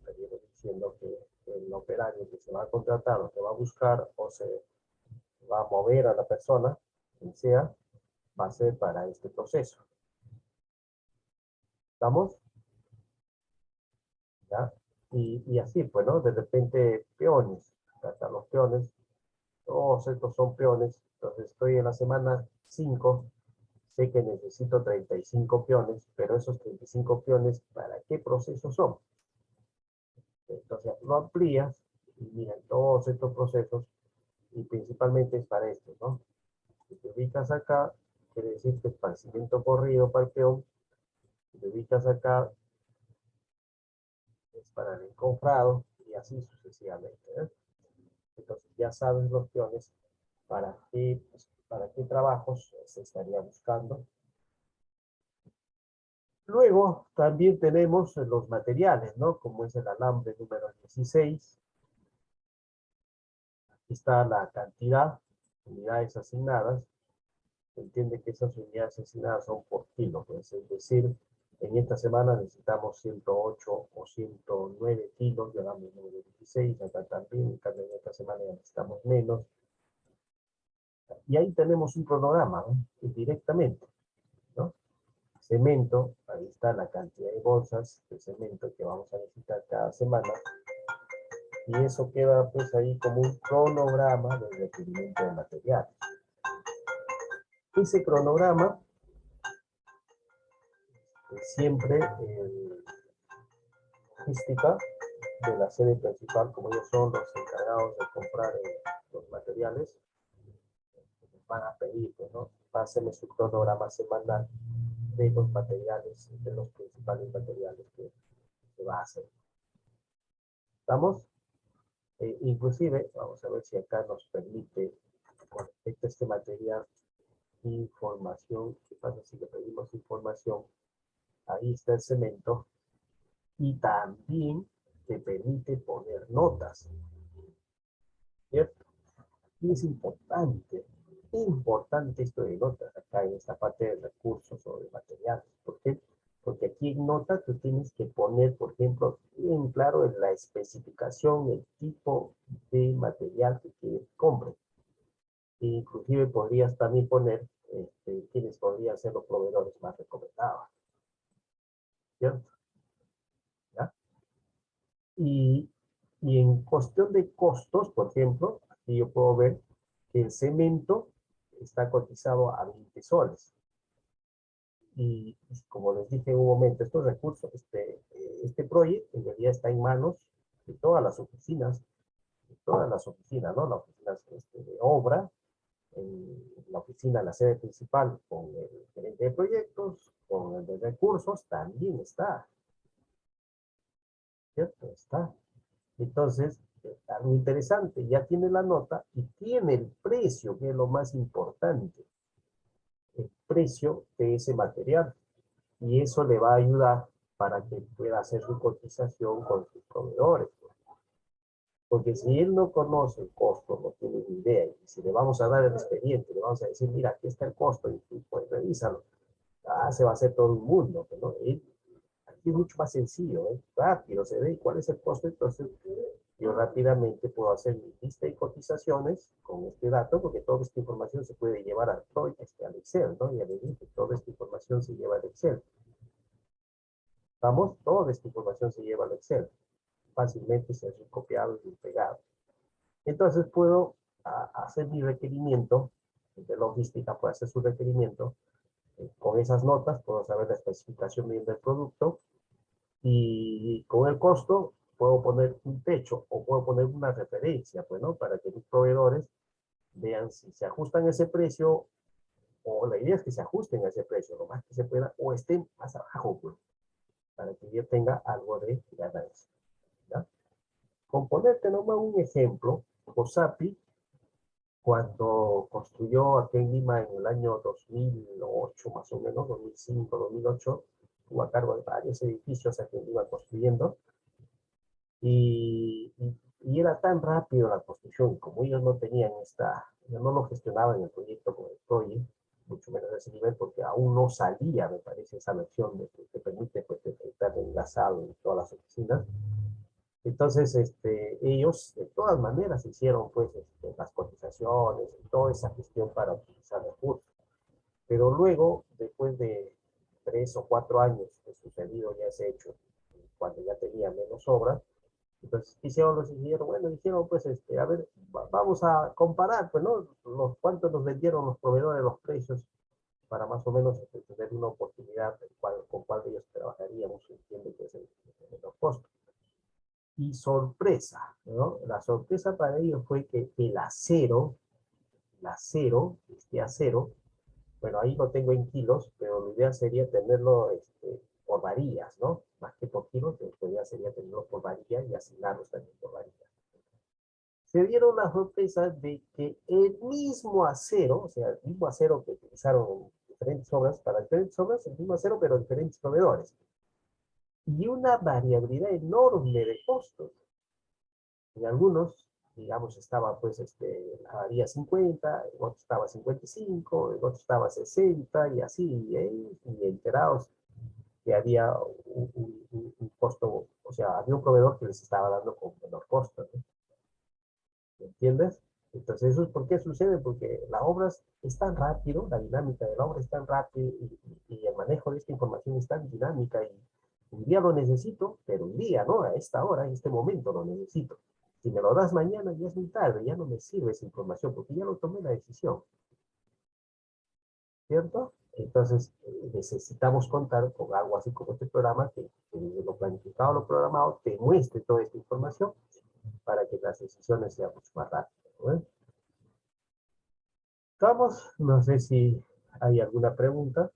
diciendo que el operario que se va a contratar o que va a buscar o se va a mover a la persona, quien sea, va a ser para este proceso. ¿Estamos? ¿Ya? Y así, pues, ¿no? De repente, peones, hasta los peones, todos estos son peones, entonces estoy en la semana 5, sé que necesito 35 peones, pero esos 35 peones, ¿para qué procesos son? Entonces lo amplías y miran todos estos procesos y principalmente es para esto, ¿no? Si te ubicas acá, quiere decir que esparcimiento corrido para el peón. Si te ubicas acá, es para el encofrado y así sucesivamente, ¿eh? Entonces ya sabes los peones para qué trabajos se estaría buscando. Luego también tenemos los materiales, ¿no? Como es el alambre número 16. Aquí está la cantidad, unidades asignadas. Se entiende que esas unidades asignadas son por kilo, pues, es decir, en esta semana necesitamos 108 o 109 kilos, ya damos número 16, acá también, en cambio en esta semana ya necesitamos menos. Y ahí tenemos un cronograma, ¿no? Directamente, ¿no? Cemento, ahí está la cantidad de bolsas de cemento que vamos a necesitar cada semana. Y eso queda pues ahí como un cronograma del requerimiento de materiales. Ese cronograma siempre logística de la sede principal, como ellos son los encargados de comprar los materiales, les van a pedir, pues, ¿no? Pásenme su cronograma semanal de los materiales, de los principales materiales que se va a hacer. ¿Estamos? Inclusive, vamos a ver si acá nos permite, con respecto a este material, información. ¿Qué pasa si le pedimos información? Ahí está el cemento y también te permite poner notas, ¿cierto? Y es importante esto de notas acá en esta parte de recursos o de materiales. ¿Por qué? Porque aquí en notas tú tienes que poner, por ejemplo, bien claro en la especificación, el tipo de material que quieres que compre. E inclusive podrías también poner quiénes podrían ser los proveedores más recomendados, ¿cierto? ¿Ya? Y, y en cuestión de costos, por ejemplo, aquí yo puedo ver que el cemento está cotizado a 20 soles. Y como les dije en un momento, estos recursos, este proyecto en realidad está en manos de todas las oficinas, ¿no? Las oficinas de obra, en la oficina, la sede principal, con el gerente de proyectos, con el de recursos, también está, ¿cierto? Está. Entonces, algo interesante, ya tiene la nota y tiene el precio, que es lo más importante, el precio de ese material. Y eso le va a ayudar para que pueda hacer su cotización con sus proveedores. Porque si él no conoce el costo, no tiene ni idea, y si le vamos a dar el expediente, le vamos a decir, mira, aquí está el costo, y tú pues revísalo, se va a hacer todo el mundo, ¿no? Y aquí es mucho más sencillo, ¿eh? Rápido, se ve cuál es el costo, entonces yo rápidamente puedo hacer mi lista de cotizaciones con este dato, porque toda esta información se puede llevar al Excel, ¿no? Ya le dije, toda esta información se lleva al Excel. Vamos, toda esta información se lleva al Excel. Fácilmente se hace un copiado y un pegado. Entonces puedo hacer mi requerimiento, de logística puede hacer su requerimiento, con esas notas puedo saber la especificación bien del producto y con el costo puedo poner un techo o puedo poner una referencia, pues, ¿no? Para que mis proveedores vean si se ajustan a ese precio, o la idea es que se ajusten a ese precio, lo más que se pueda, o estén más abajo, pues, para que yo tenga algo de ganancia. ¿Ya? Con ponerte nomás un ejemplo, COSAPI, cuando construyó aquí en Lima en el año 2008, más o menos, 2005, 2008, tuvo a cargo de varios edificios aquí en Lima construyendo, y era tan rápido la construcción, como ellos no tenían ya no lo gestionaban el proyecto con el PROYE, mucho menos de ese nivel, porque aún no salía, me parece, esa versión de que te permite pues, estar enlazado en todas las oficinas. Entonces, ellos de todas maneras hicieron pues las cotizaciones y toda esa gestión para utilizar recursos. Pero luego, después de 3 o 4 años de sucedido ya ese hecho, cuando ya tenía menos obras, entonces hicieron los ingenieros, bueno, dijeron pues, a ver, vamos a comparar, pues, ¿no? Cuánto nos vendieron los proveedores, los precios, para más o menos tener una oportunidad con cuál de ellos trabajaríamos, entiende que es el menor costo. Y sorpresa, ¿no? La sorpresa para ellos fue que el acero, este acero, bueno, ahí lo tengo en kilos, pero la idea sería tenerlo por varillas, ¿no? Más que por kilos, la idea sería tenerlo por varillas y asignarlos también por varillas. Se dieron la sorpresa de que el mismo acero, o sea, el mismo acero que utilizaron en diferentes obras, para diferentes obras, el mismo acero, pero diferentes proveedores. Y una variabilidad enorme de costos. En algunos, digamos, estaba pues la varilla 50, en otros estaba 55, en otros estaba 60 y así, y enterados que había un costo, o sea, había un proveedor que les estaba dando con menor costo, ¿no? ¿Me entiendes? Entonces, ¿eso es por qué sucede? Porque la obra es tan rápido, la dinámica de la obra es tan rápida y el manejo de esta información es tan dinámica y un día lo necesito, pero un día, ¿no? A esta hora, en este momento lo necesito. Si me lo das mañana, ya es muy tarde, ya no me sirve esa información porque ya lo tomé la decisión, ¿cierto? Entonces, necesitamos contar con algo así como este programa que desde lo planificado, lo programado, te muestre toda esta información para que las decisiones sean mucho más rápidas, ¿no? Vamos, no sé si hay alguna pregunta.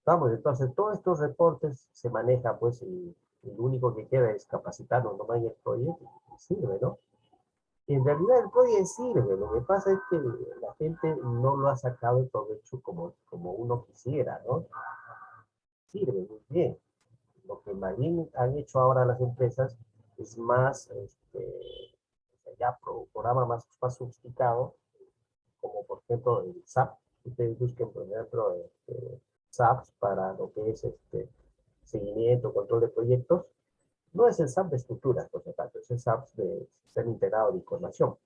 Vamos, entonces todos estos reportes se manejan, pues, y lo único que queda es capacitarnos nomás en el proyecto y sirve, ¿no? En realidad el proyecto sirve, lo que pasa es que la gente no lo ha sacado el provecho como uno quisiera, ¿no? Sirve muy bien. Lo que más bien han hecho ahora las empresas es más, ya programa más sofisticado, como por ejemplo el SAP. Ustedes busquen, por ejemplo, SAPs para lo que es seguimiento, control de proyectos. No es el SAP de estructuras, por ejemplo, es el SAP de Sistema Integrado de Información.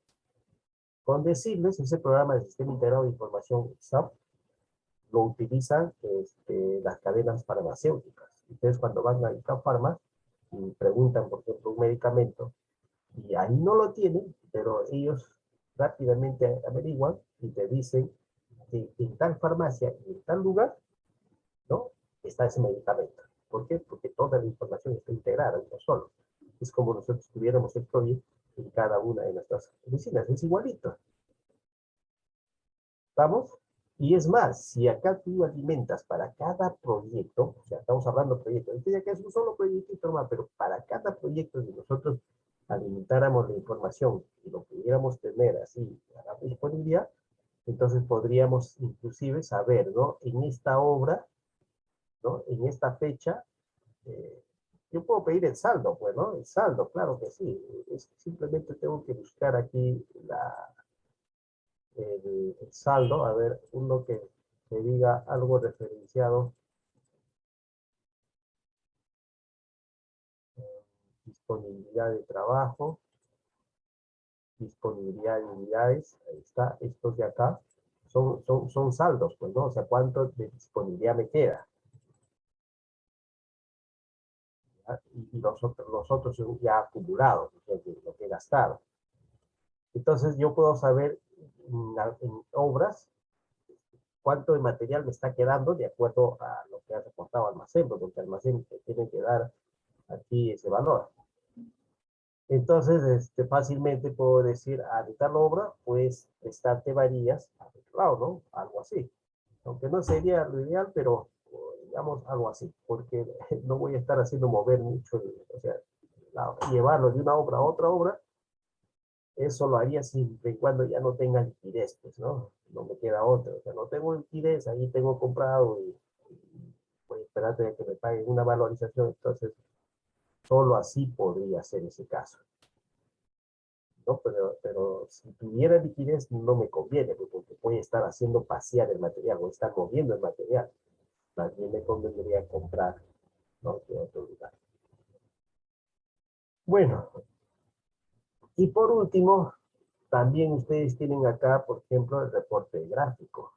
Con decirles, ese programa de Sistema Integrado de Información SAP lo utilizan las cadenas farmacéuticas. Ustedes cuando van a Icafarma y preguntan, por ejemplo, un medicamento, y ahí no lo tienen, pero ellos rápidamente averiguan y te dicen que en tal farmacia y en tal lugar, ¿no? Está ese medicamento. ¿Por qué? Porque toda la información está integrada en uno solo. Es como nosotros tuviéramos el COVID en cada una de nuestras oficinas. Es igualito. ¿Estamos? Y es más, si acá tú alimentas para cada proyecto, o sea, estamos hablando de proyectos, entonces acá es un solo proyectito más, pero para cada proyecto, si nosotros alimentáramos la información y lo pudiéramos tener así a la disponibilidad, entonces podríamos inclusive saber, ¿no? En esta obra, ¿no? En esta fecha, eh, yo puedo pedir el saldo, pues, ¿no? El saldo, claro que sí. Simplemente tengo que buscar aquí el saldo, a ver, uno que diga algo referenciado, disponibilidad de trabajo, disponibilidad de unidades, ahí está, estos de acá, son saldos, pues, ¿no? O sea, cuánto de disponibilidad me queda. ¿Ya? Y los otros son ya acumulados, o sea, lo que he gastado. Entonces yo puedo saber en obras cuánto de material me está quedando de acuerdo a lo que ha reportado almacén, porque el almacén te tiene que dar aquí ese valor. Entonces, fácilmente puedo decir, de tal obra, pues, prestarte varillas al otro lado, ¿no? Algo así. Aunque no sería lo ideal, pero digamos algo así, porque no voy a estar haciendo mover mucho, o sea, llevarlo de una obra a otra obra, eso lo haría siempre y cuando ya no tenga liquidez, pues, ¿no? No me queda otra, o sea, no tengo liquidez, ahí tengo comprado y voy a esperar a que me paguen una valorización, entonces solo así podría ser ese caso, ¿no? Pero si tuviera liquidez no me conviene, porque voy a estar haciendo pasear el material, voy a estar moviendo el material, más bien me convendría comprar, ¿no? De otro lugar. Bueno, y por último, también ustedes tienen acá, por ejemplo, el reporte gráfico,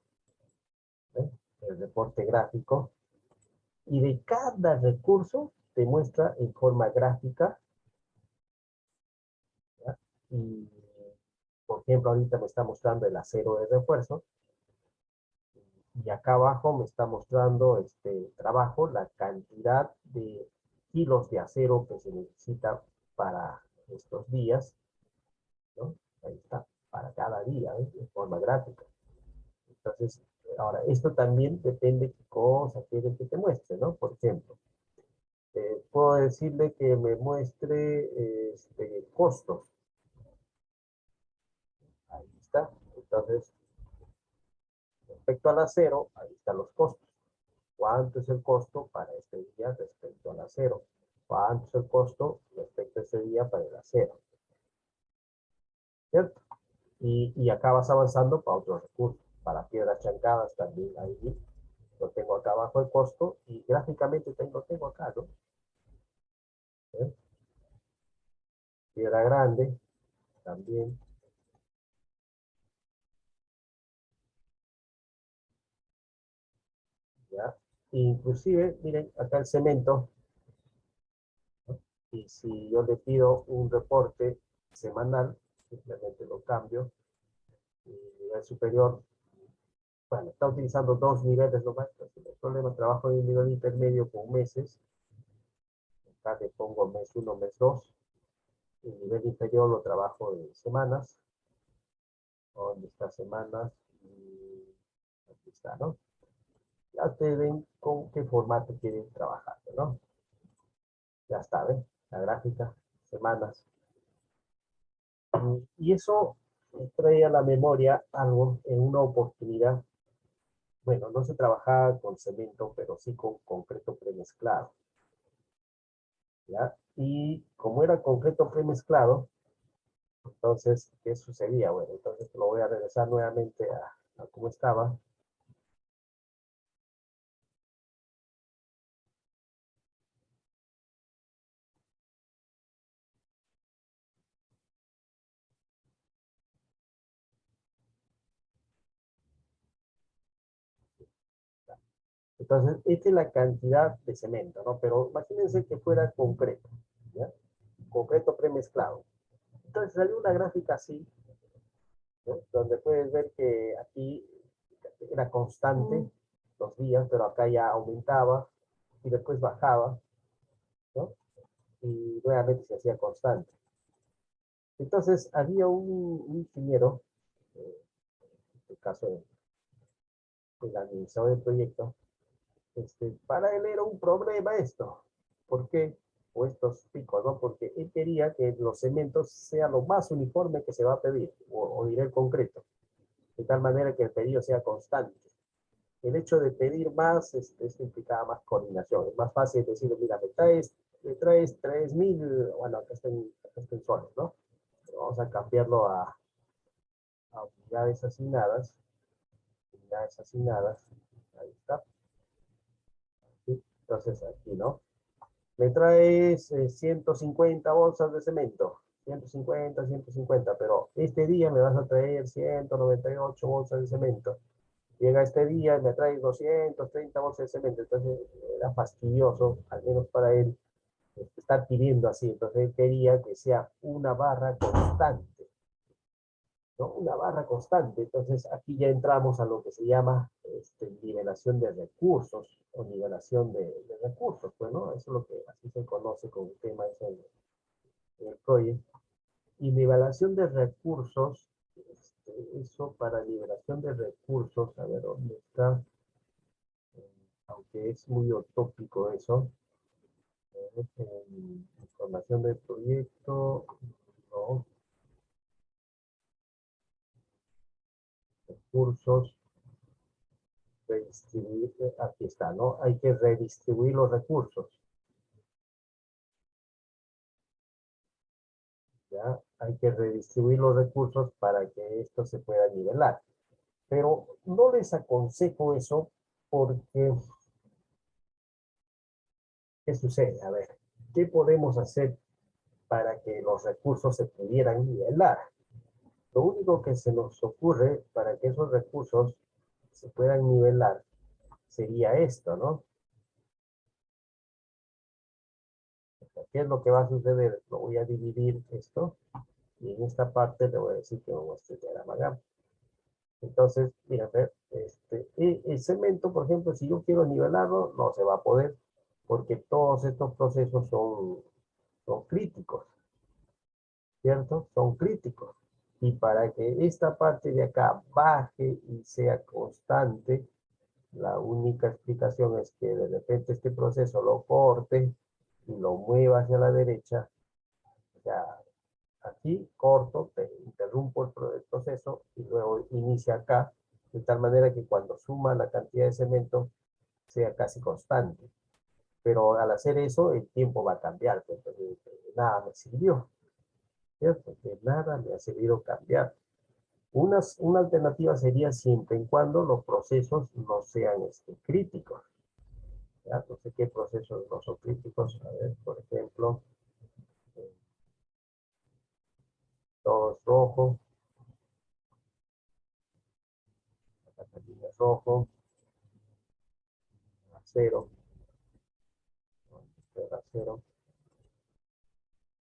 ¿eh? El reporte gráfico, y de cada recurso te muestra en forma gráfica, ¿ya? Y, por ejemplo, ahorita me está mostrando el acero de refuerzo, y acá abajo me está mostrando este trabajo, la cantidad de kilos de acero que se necesita para estos días, ¿no? Ahí está, para cada día, ¿eh? De forma gráfica. Entonces, ahora, esto también depende de qué cosa quiere que te muestre, ¿no? Por ejemplo, puedo decirle que me muestre costos. Ahí está. Entonces, respecto al acero, ahí están los costos. ¿Cuánto es el costo para este día respecto al acero? ¿Cuánto es el costo respecto a este día para el acero? ¿Cierto? Y acá vas avanzando para otros recursos. Para piedras chancadas también ahí lo tengo acá abajo el costo y gráficamente tengo acá, ¿no? ¿Eh? Piedra grande también, ¿ya? Inclusive, miren, acá el cemento, ¿no? Y si yo le pido un reporte semanal, simplemente lo cambio, y nivel superior, bueno, está utilizando dos niveles nomás, entonces no hay problema, trabajo en el nivel intermedio con meses, acá le pongo mes uno, mes 2, el nivel inferior lo trabajo en semanas, donde está semanas, y aquí está, ¿no? Ya ustedes ven con qué formato quieren trabajar, ¿no? Ya está, ¿ven? La gráfica, semanas. Y eso trae a la memoria algo en una oportunidad. Bueno, no se trabajaba con cemento, pero sí con concreto premezclado, ¿ya? Y como era concreto premezclado, entonces, ¿qué sucedía? Bueno, entonces lo voy a regresar nuevamente a cómo estaba. Entonces, esta es la cantidad de cemento, ¿no? Pero imagínense que fuera concreto, ¿ya? Concreto premezclado. Entonces salió una gráfica así, ¿no? Donde puedes ver que aquí era constante los días, pero acá ya aumentaba y después bajaba, ¿no? Y nuevamente se hacía constante. Entonces había un ingeniero, en este caso el administrador del proyecto, para él era un problema esto. ¿Por qué? O estos picos, ¿no? Porque él quería que los cementos sean lo más uniforme que se va a pedir, o diré el concreto, de tal manera que el pedido sea constante. El hecho de pedir más, esto implicaba más coordinación. Es más fácil decirle, mira, me traes 3.000, bueno, acá está en soles, ¿no? Pero vamos a cambiarlo a unidades asignadas, ahí está. ¿Sí? Entonces aquí, ¿no? Me traes 150 bolsas de cemento, 150, pero este día me vas a traer 198 bolsas de cemento. Llega este día y me trae 230 bolsas de cemento, entonces era fastidioso, al menos para él, estar pidiendo así. Entonces él quería que sea una barra constante, ¿no? Una barra constante. Entonces, aquí ya entramos a lo que se llama nivelación de recursos o nivelación de recursos. Pues, ¿no? Eso es lo que así se conoce como el tema ese en el proyecto. Y nivelación de recursos, eso para nivelación de recursos, a ver dónde está, aunque es muy utópico eso, información del proyecto, no, recursos, redistribuir, aquí está, ¿no? Hay que redistribuir los recursos, ¿ya? Hay que redistribuir los recursos para que esto se pueda nivelar. Pero no les aconsejo eso porque, ¿qué sucede? A ver, ¿qué podemos hacer para que los recursos se pudieran nivelar? Lo único que se nos ocurre para que esos recursos se puedan nivelar sería esto, ¿no? ¿Qué es lo que va a suceder? Lo voy a dividir esto y en esta parte le voy a decir que me muestre el diagrama GAM. Entonces, fíjate, el cemento, por ejemplo, si yo quiero nivelarlo, no se va a poder porque todos estos procesos son críticos, ¿cierto? Son críticos. Y para que esta parte de acá baje y sea constante, la única explicación es que de repente este proceso lo corte y lo mueva hacia la derecha. Ya aquí corto, interrumpo el proceso y luego inicia acá, de tal manera que cuando suma la cantidad de cemento sea casi constante. Pero al hacer eso, el tiempo va a cambiar. Pues, entonces, nada me sirvió, ¿cierto? De nada me ha servido cambiar. Una alternativa sería siempre y cuando los procesos no sean críticos. ¿Ya? No sé qué procesos no son críticos. A ver, por ejemplo, eh, todo es rojo, la línea es rojo, acero, acero,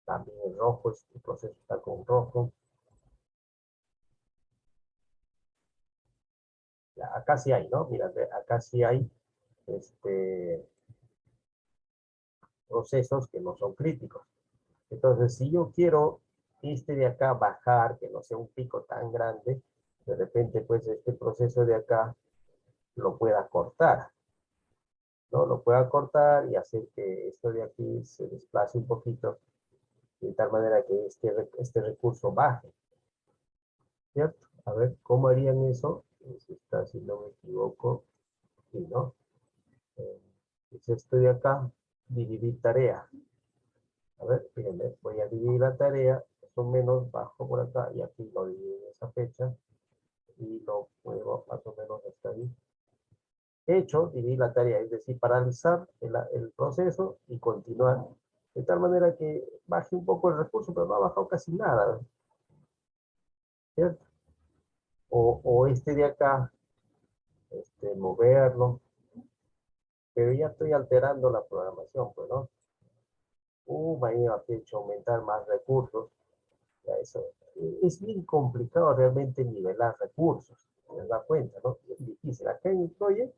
también el rojo, el proceso está con rojo. Ya, acá sí hay, ¿no? Mira, acá sí hay procesos que no son críticos. Entonces, si yo quiero de acá bajar, que no sea un pico tan grande, de repente, pues, este proceso de acá lo pueda cortar, ¿no? Lo pueda cortar y hacer que esto de aquí se desplace un poquito, de tal manera que este recurso baje, ¿cierto? A ver, ¿cómo harían eso? Si está, si no me equivoco, sí, ¿no? Es esto de acá, dividir tarea. A ver, fíjense, voy a dividir la tarea, más o menos bajo por acá, y aquí lo divido en esa fecha, y lo muevo más o menos hasta ahí. Hecho, dividir la tarea, es decir, paralizar el proceso y continuar, de tal manera que baje un poco el recurso, pero no ha bajado casi nada, ¿cierto? O este de acá, moverlo, pero ya estoy alterando la programación, pues, ¿no? Me ha hecho aumentar más recursos, ya eso. Es bien complicado realmente nivelar recursos, se da cuenta, ¿no? Es difícil. Acá en el proyecto,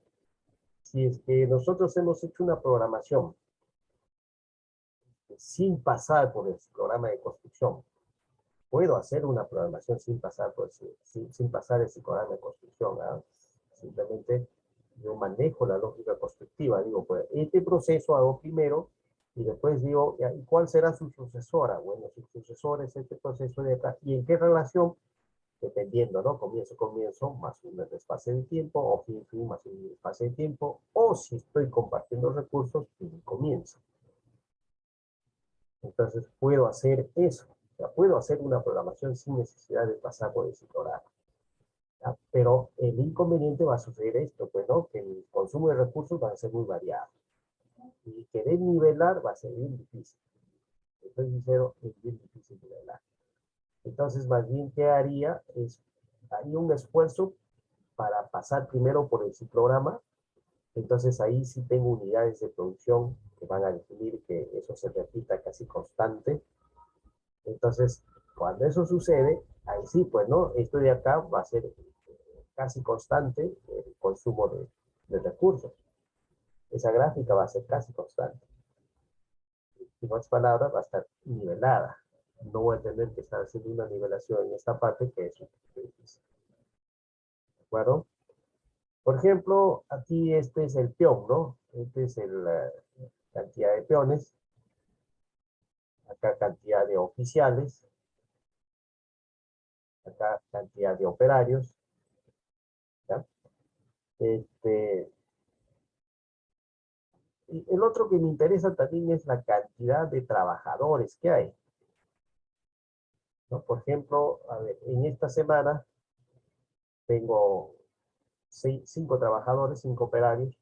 si es que nosotros hemos hecho una programación sin pasar por el programa de construcción, puedo hacer una programación sin pasar por sin pasar ese programa de construcción, ¿ah? Simplemente yo manejo la lógica constructiva, digo, pues este proceso hago primero y después digo, ¿y cuál será su sucesora? Bueno, su sucesor es este proceso de acá. ¿Y en qué relación? Dependiendo, ¿no? Comienzo, más un desfase de tiempo, o fin, más un desfase de tiempo, o si estoy compartiendo recursos, comienzo. Entonces puedo hacer eso. O sea, puedo hacer una programación sin necesidad de pasar por ese programa. ¿Ya? Pero el inconveniente va a suceder esto, pues, ¿no? Que el consumo de recursos va a ser muy variado. Y querer nivelar va a ser bien difícil. Estoy sincero, es bien difícil nivelar. Entonces, más bien, ¿qué haría? Haría un esfuerzo para pasar primero por el ciclograma. Entonces, ahí sí tengo unidades de producción que van a definir que eso se repita casi constante. Entonces, cuando eso sucede, ahí sí, pues, ¿no? Esto de acá va a ser casi constante el consumo de recursos. Esa gráfica va a ser casi constante. En otras palabras, va a estar nivelada. No voy a tener que estar haciendo una nivelación en esta parte que es un poquito difícil. ¿De acuerdo? Por ejemplo, aquí este es el peón, ¿no? Este es la cantidad de peones. Acá cantidad de oficiales. Acá cantidad de operarios. ¿Ya? Este, y el otro que me interesa también es la cantidad de trabajadores que hay, ¿no? Por ejemplo, a ver, en esta semana tengo 5 trabajadores, 5 operarios.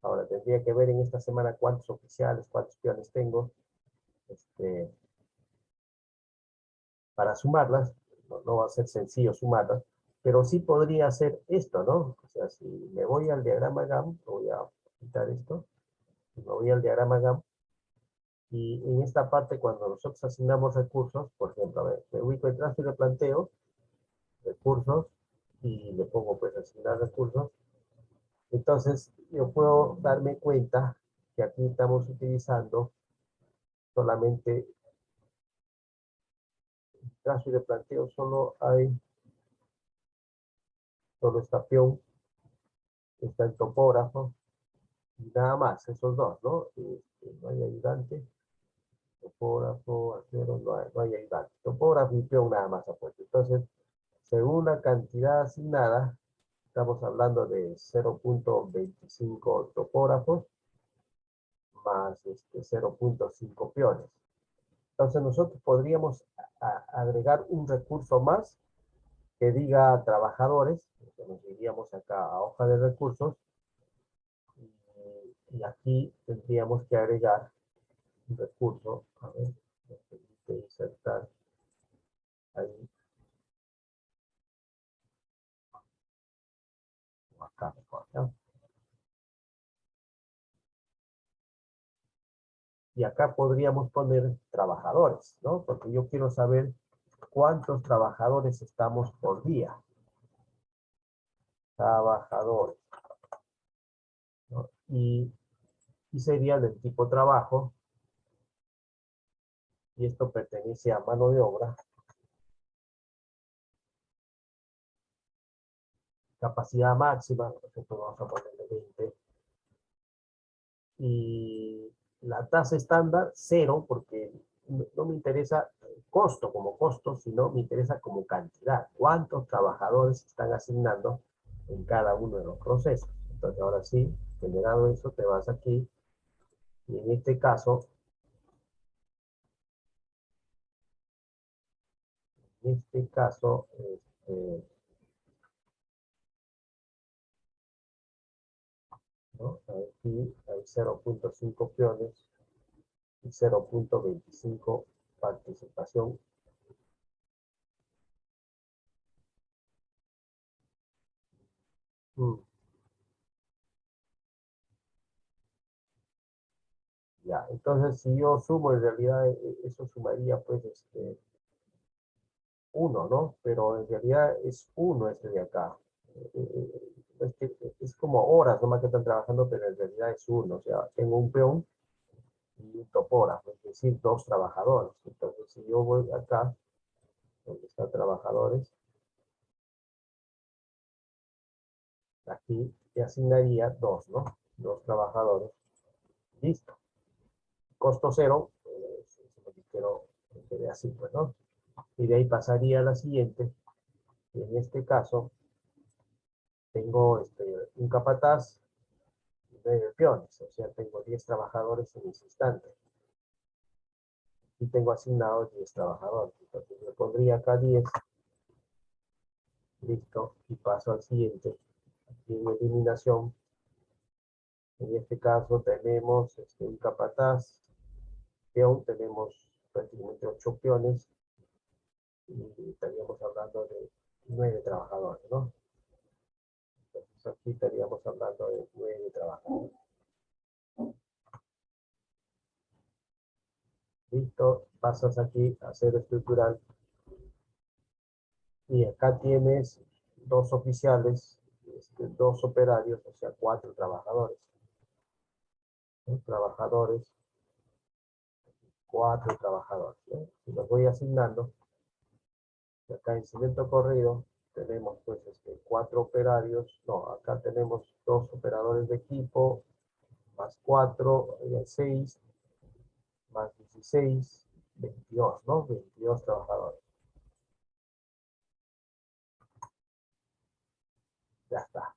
Ahora tendría que ver en esta semana cuántos oficiales, cuántos peones tengo, este, para sumarlas. No, no va a ser sencillo sumarlas, pero sí podría hacer esto, ¿no? O sea, si me voy al diagrama GAM, voy a quitar esto, me voy al diagrama GAM, y en esta parte cuando nosotros asignamos recursos, por ejemplo, a ver, me ubico en tráfico de planteo, recursos, y le pongo pues asignar recursos. Entonces yo puedo darme cuenta que aquí estamos utilizando solamente tráfico de planteo, solo está peón, está el topógrafo, y nada más, esos dos, ¿no? No hay ayudante, topógrafo, arquero, no hay ayudante. Topógrafo y peón nada más apuesto. Entonces, según la cantidad asignada, estamos hablando de 0.25 topógrafos más 0.5 peones. Entonces nosotros podríamos agregar un recurso más que diga trabajadores. Entonces nos iríamos acá a hoja de recursos y aquí tendríamos que agregar un recurso. A ver, me permite insertar ahí, o acá mejor, ¿no? Y acá podríamos poner trabajadores, ¿no? Porque yo quiero saber cuántos trabajadores estamos por día. Trabajadores, ¿no? Y sería del tipo trabajo, y esto pertenece a mano de obra, capacidad máxima, por ejemplo, vamos a ponerle 20, y la tasa estándar, 0, porque no me interesa costo como costo, sino me interesa como cantidad, cuántos trabajadores están asignando en cada uno de los procesos. Entonces, ahora sí, generado eso, te vas aquí, y en este caso, ¿no? Aquí hay 0.5 peones y 0.25 participación. Mm, ya, entonces si yo sumo, en realidad eso sumaría pues 1, ¿no? Pero en realidad es 1 este de acá. Es como horas nomás que están trabajando, pero en realidad es 1. O sea, tengo un peón y un topógrafo, es decir, 2 trabajadores. Entonces, si yo voy acá, donde están trabajadores, aquí te asignaría 2, ¿no? 2 trabajadores. Listo. Costo 0, eso es lo que quiero que quede así, pues, ¿no? Y de ahí pasaría a la siguiente, y en este caso tengo un capataz y 9 peones, o sea, tengo 10 trabajadores en ese instante. Y tengo asignados 10 trabajadores. Entonces le pondría acá 10, listo, y paso al siguiente. Aquí en eliminación, en este caso tenemos un capataz, peón, tenemos prácticamente 8 peones, y estaríamos hablando de 9 trabajadores, ¿no? Entonces aquí estaríamos hablando de 9 trabajadores. Listo, pasas aquí a cero estructural Y acá tienes dos oficiales, dos operarios, o sea, cuatro trabajadores. ¿No? Trabajadores, cuatro trabajadores. ¿No? Y los voy asignando. Y acá en cimiento corrido tenemos pues cuatro operarios. No, acá tenemos dos operadores de equipo, más cuatro, seis, más 16, 22, ¿no? 22 trabajadores. Ya está.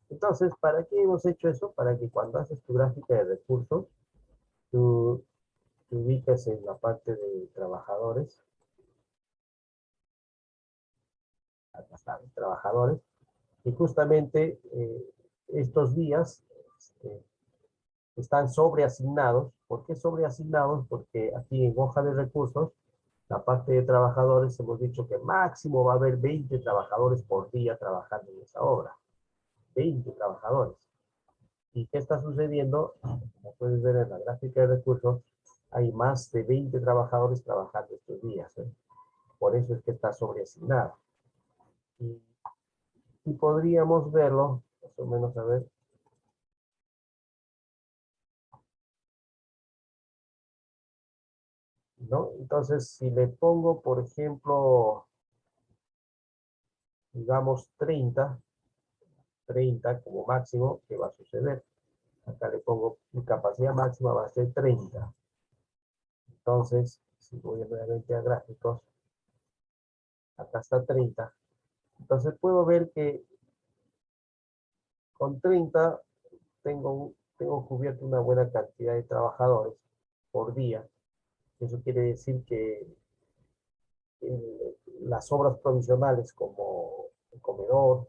Entonces, ¿para qué hemos hecho eso? Para que cuando haces tu gráfica de recursos, tú te ubicas en la parte de trabajadores. Acá están los trabajadores. Y justamente estos días están sobreasignados. ¿Por qué sobreasignados? Porque aquí en hoja de recursos, la parte de trabajadores, hemos dicho que máximo va a haber 20 trabajadores por día trabajando en esa obra. 20 trabajadores. ¿Y qué está sucediendo? Como puedes ver en la gráfica de recursos, hay más de 20 trabajadores trabajando estos días. Por eso es que está sobreasignado. Y, y podríamos verlo, más o menos, a ver. ¿No? Entonces, si le pongo, por ejemplo, digamos 30 como máximo, ¿qué va a suceder? Acá le pongo mi capacidad máxima va a ser 30. Entonces, si voy nuevamente a gráficos, acá está 30. Entonces puedo ver que con 30 tengo cubierto una buena cantidad de trabajadores por día. Eso quiere decir que las obras provisionales como el comedor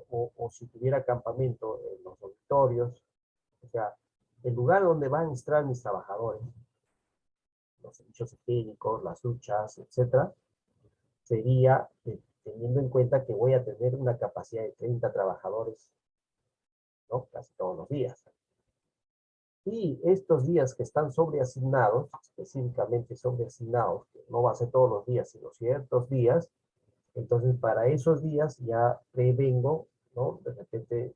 o si tuviera campamento en los auditorios, o sea, el lugar donde van a estar mis trabajadores, los servicios higiénicos, las duchas, etcétera, sería teniendo en cuenta que voy a tener una capacidad de 30 trabajadores, ¿no? Casi todos los días. Y estos días que están sobreasignados, específicamente sobreasignados, que no va a ser todos los días, sino ciertos días, entonces para esos días ya prevengo, ¿no? De repente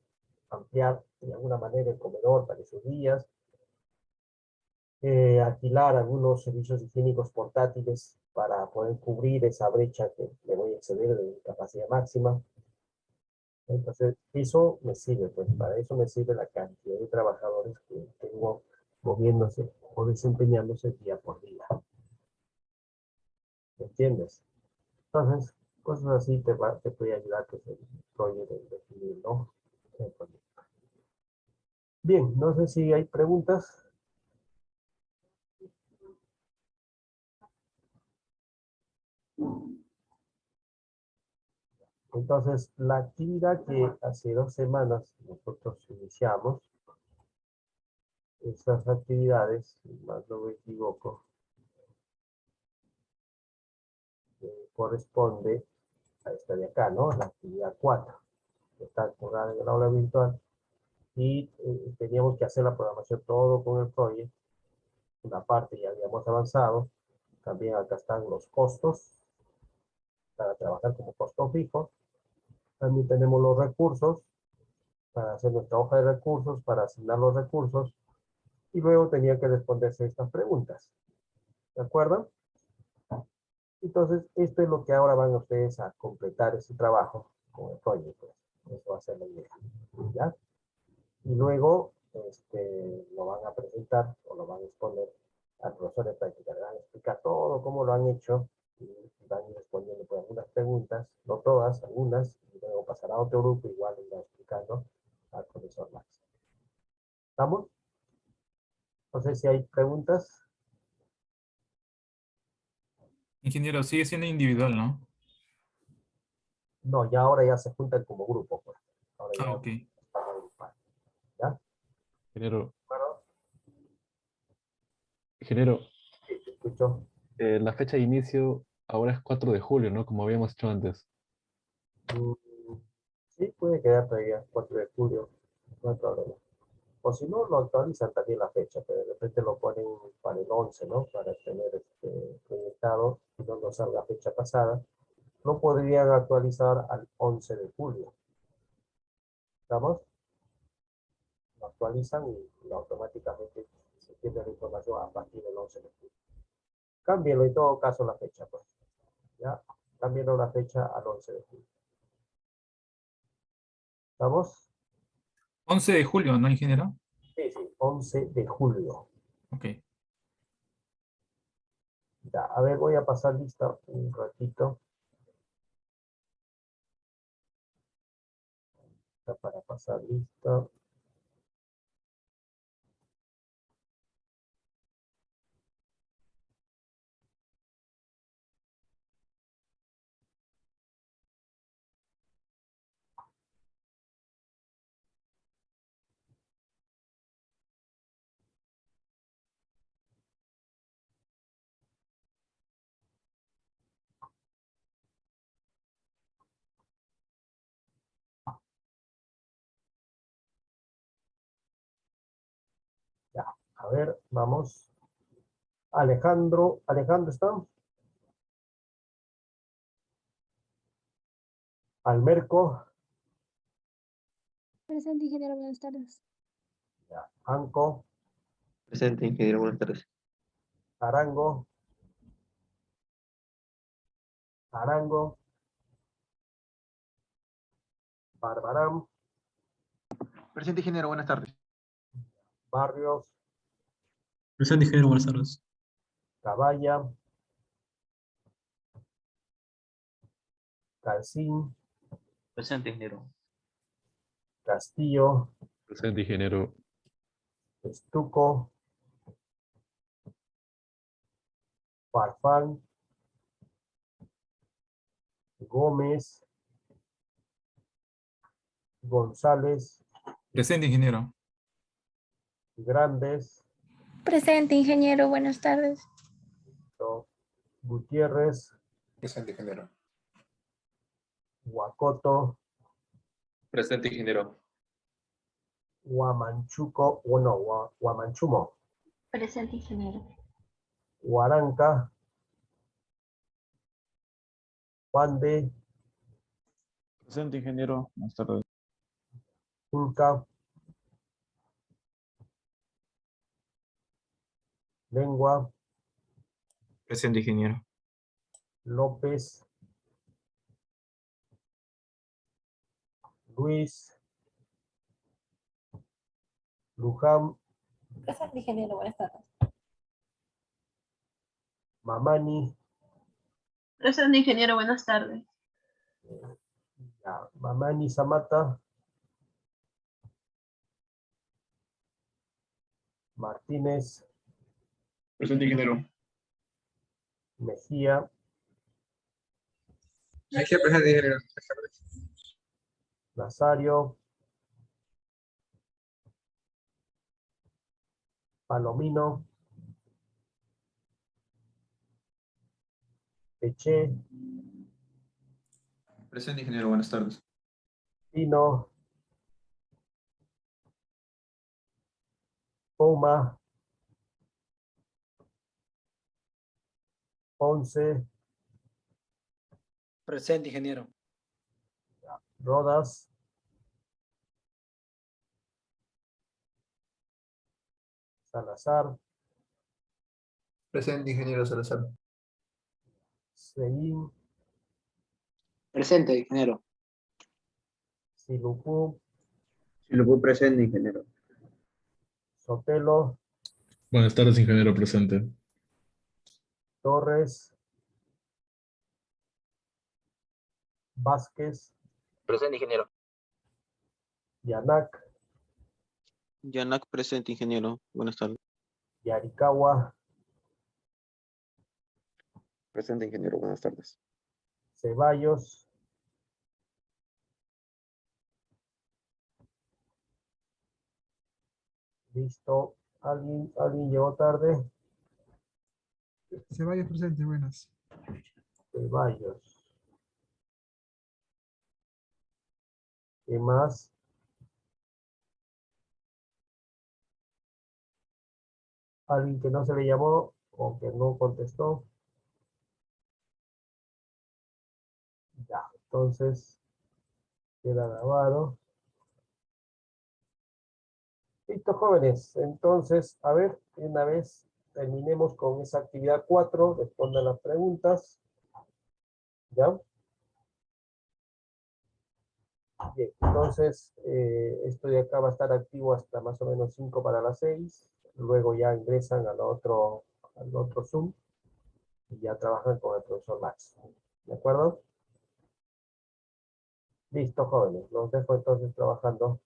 ampliar de alguna manera el comedor para esos días, alquilar algunos servicios higiénicos portátiles para poder cubrir esa brecha que me voy a exceder de mi capacidad máxima. Entonces, eso me sirve, pues para eso me sirve la cantidad de trabajadores que tengo moviéndose o desempeñándose día por día. ¿Me entiendes? Entonces, cosas así te puede ayudar que se proyecto de definir, ¿no? Bien, no sé si hay preguntas. Entonces, la actividad que hace 2 semanas nosotros iniciamos, esas actividades, si más no me equivoco, corresponde a esta de acá, ¿no? La actividad 4, que está acordada en el aula virtual, y teníamos que hacer la programación todo con el proyecto. Una parte ya habíamos avanzado, también acá están los costos, para trabajar como costo fijo. También tenemos los recursos, para hacer nuestra hoja de recursos, para asignar los recursos, y luego tenía que responderse estas preguntas. ¿De acuerdo? Entonces, esto es lo que ahora van ustedes a completar ese trabajo con el proyecto. Eso va a ser la idea. ¿Ya? Y luego lo van a presentar o lo van a exponer al profesor de práctica. Le van a explicar todo cómo lo han hecho y van a ir respondiendo por algunas preguntas, no todas, algunas, y luego pasará a otro grupo igual y va explicando al profesor Max. ¿Estamos? No sé si hay preguntas. Ingeniero, sigue siendo individual, ¿no? No, ya ahora ya se juntan como grupo, pues. Ahora Ah, ya ok. están agrupados. ¿Ya? Ingeniero, Bueno, ingeniero, sí, te escucho. la fecha de inicio ahora es 4 de julio, ¿no? Como habíamos hecho antes. Mm, sí, puede quedar todavía 4 de julio, no hay problema. O si no, lo actualizan también la fecha, pero de repente lo ponen para el 11, ¿no? Para tener proyectado y no nos salga fecha pasada. lo podrían actualizar al 11 de julio. ¿Estamos? Lo actualizan y automáticamente se tiene la información a partir del 11 de julio. Cámbienlo en todo caso la fecha, pues. ¿Ya? Cámbienlo la fecha al 11 de julio. ¿Estamos? 11 de julio, ¿no, ingeniero? Sí, sí, 11 de julio. Ok. Ya, a ver, voy a pasar lista un ratito. Ya para pasar lista. Ya, a ver, vamos. Alejandro, Alejandro está. Almerco, Presente, ingeniero, buenas tardes. ya. Anco, Presente, ingeniero, buenas tardes. Arango, Arango, Barbarán, Presente, ingeniero, buenas tardes. Barrios, Presente, ingeniero, buenas tardes. Caballa, Calcín, Presente, ingeniero. Castillo, Presente, ingeniero. Estuco, Farfán, Gómez, González, Presente, ingeniero. Grandes, Presente, ingeniero, buenas tardes. Gutiérrez, Presente, ingeniero. Huacoto, Presente, ingeniero. Huamanchuco, o no, Huamanchumo, Presente, ingeniero. Huaranca, Juan de Presente, ingeniero, buenas tardes. Inca, Lengua, Presente, ingeniero. López, Luis, Luján, Presente, ingeniero, buenas tardes. Mamani, Presente, ingeniero, buenas tardes. ya, Mamani Zamata, Martínez, Presente, ingeniero. Mejía, Mejía, presente, ingeniero. Nazario, Palomino, Peche, Presente, ingeniero, buenas tardes. Pino, Poma, Ponce, Presente, ingeniero. Rodas, Salazar, Presente, ingeniero Salazar. Seín, Presente, ingeniero. Silupú, Silupú, presente, ingeniero. Sotelo, Buenas tardes, ingeniero, presente. Torres, Vázquez, Presente, ingeniero. Yanac, Yanac, presente, ingeniero. Buenas tardes. Yaricagua, Presente, ingeniero. Buenas tardes. Ceballos, listo. ¿Alguien llegó tarde? Ceballos presente, buenas. Ceballos. ¿Qué más? ¿Alguien que no se le llamó o que no contestó? Entonces, queda grabado. Listo, jóvenes. Entonces, a ver, una vez terminemos con esa actividad 4, respondan las preguntas. ¿Ya? Bien, entonces, esto de acá va a estar activo hasta más o menos 5 para las 6. Luego ya ingresan al otro Zoom y ya trabajan con el profesor Max. ¿De acuerdo? Listo, jóvenes. Los dejo entonces trabajando.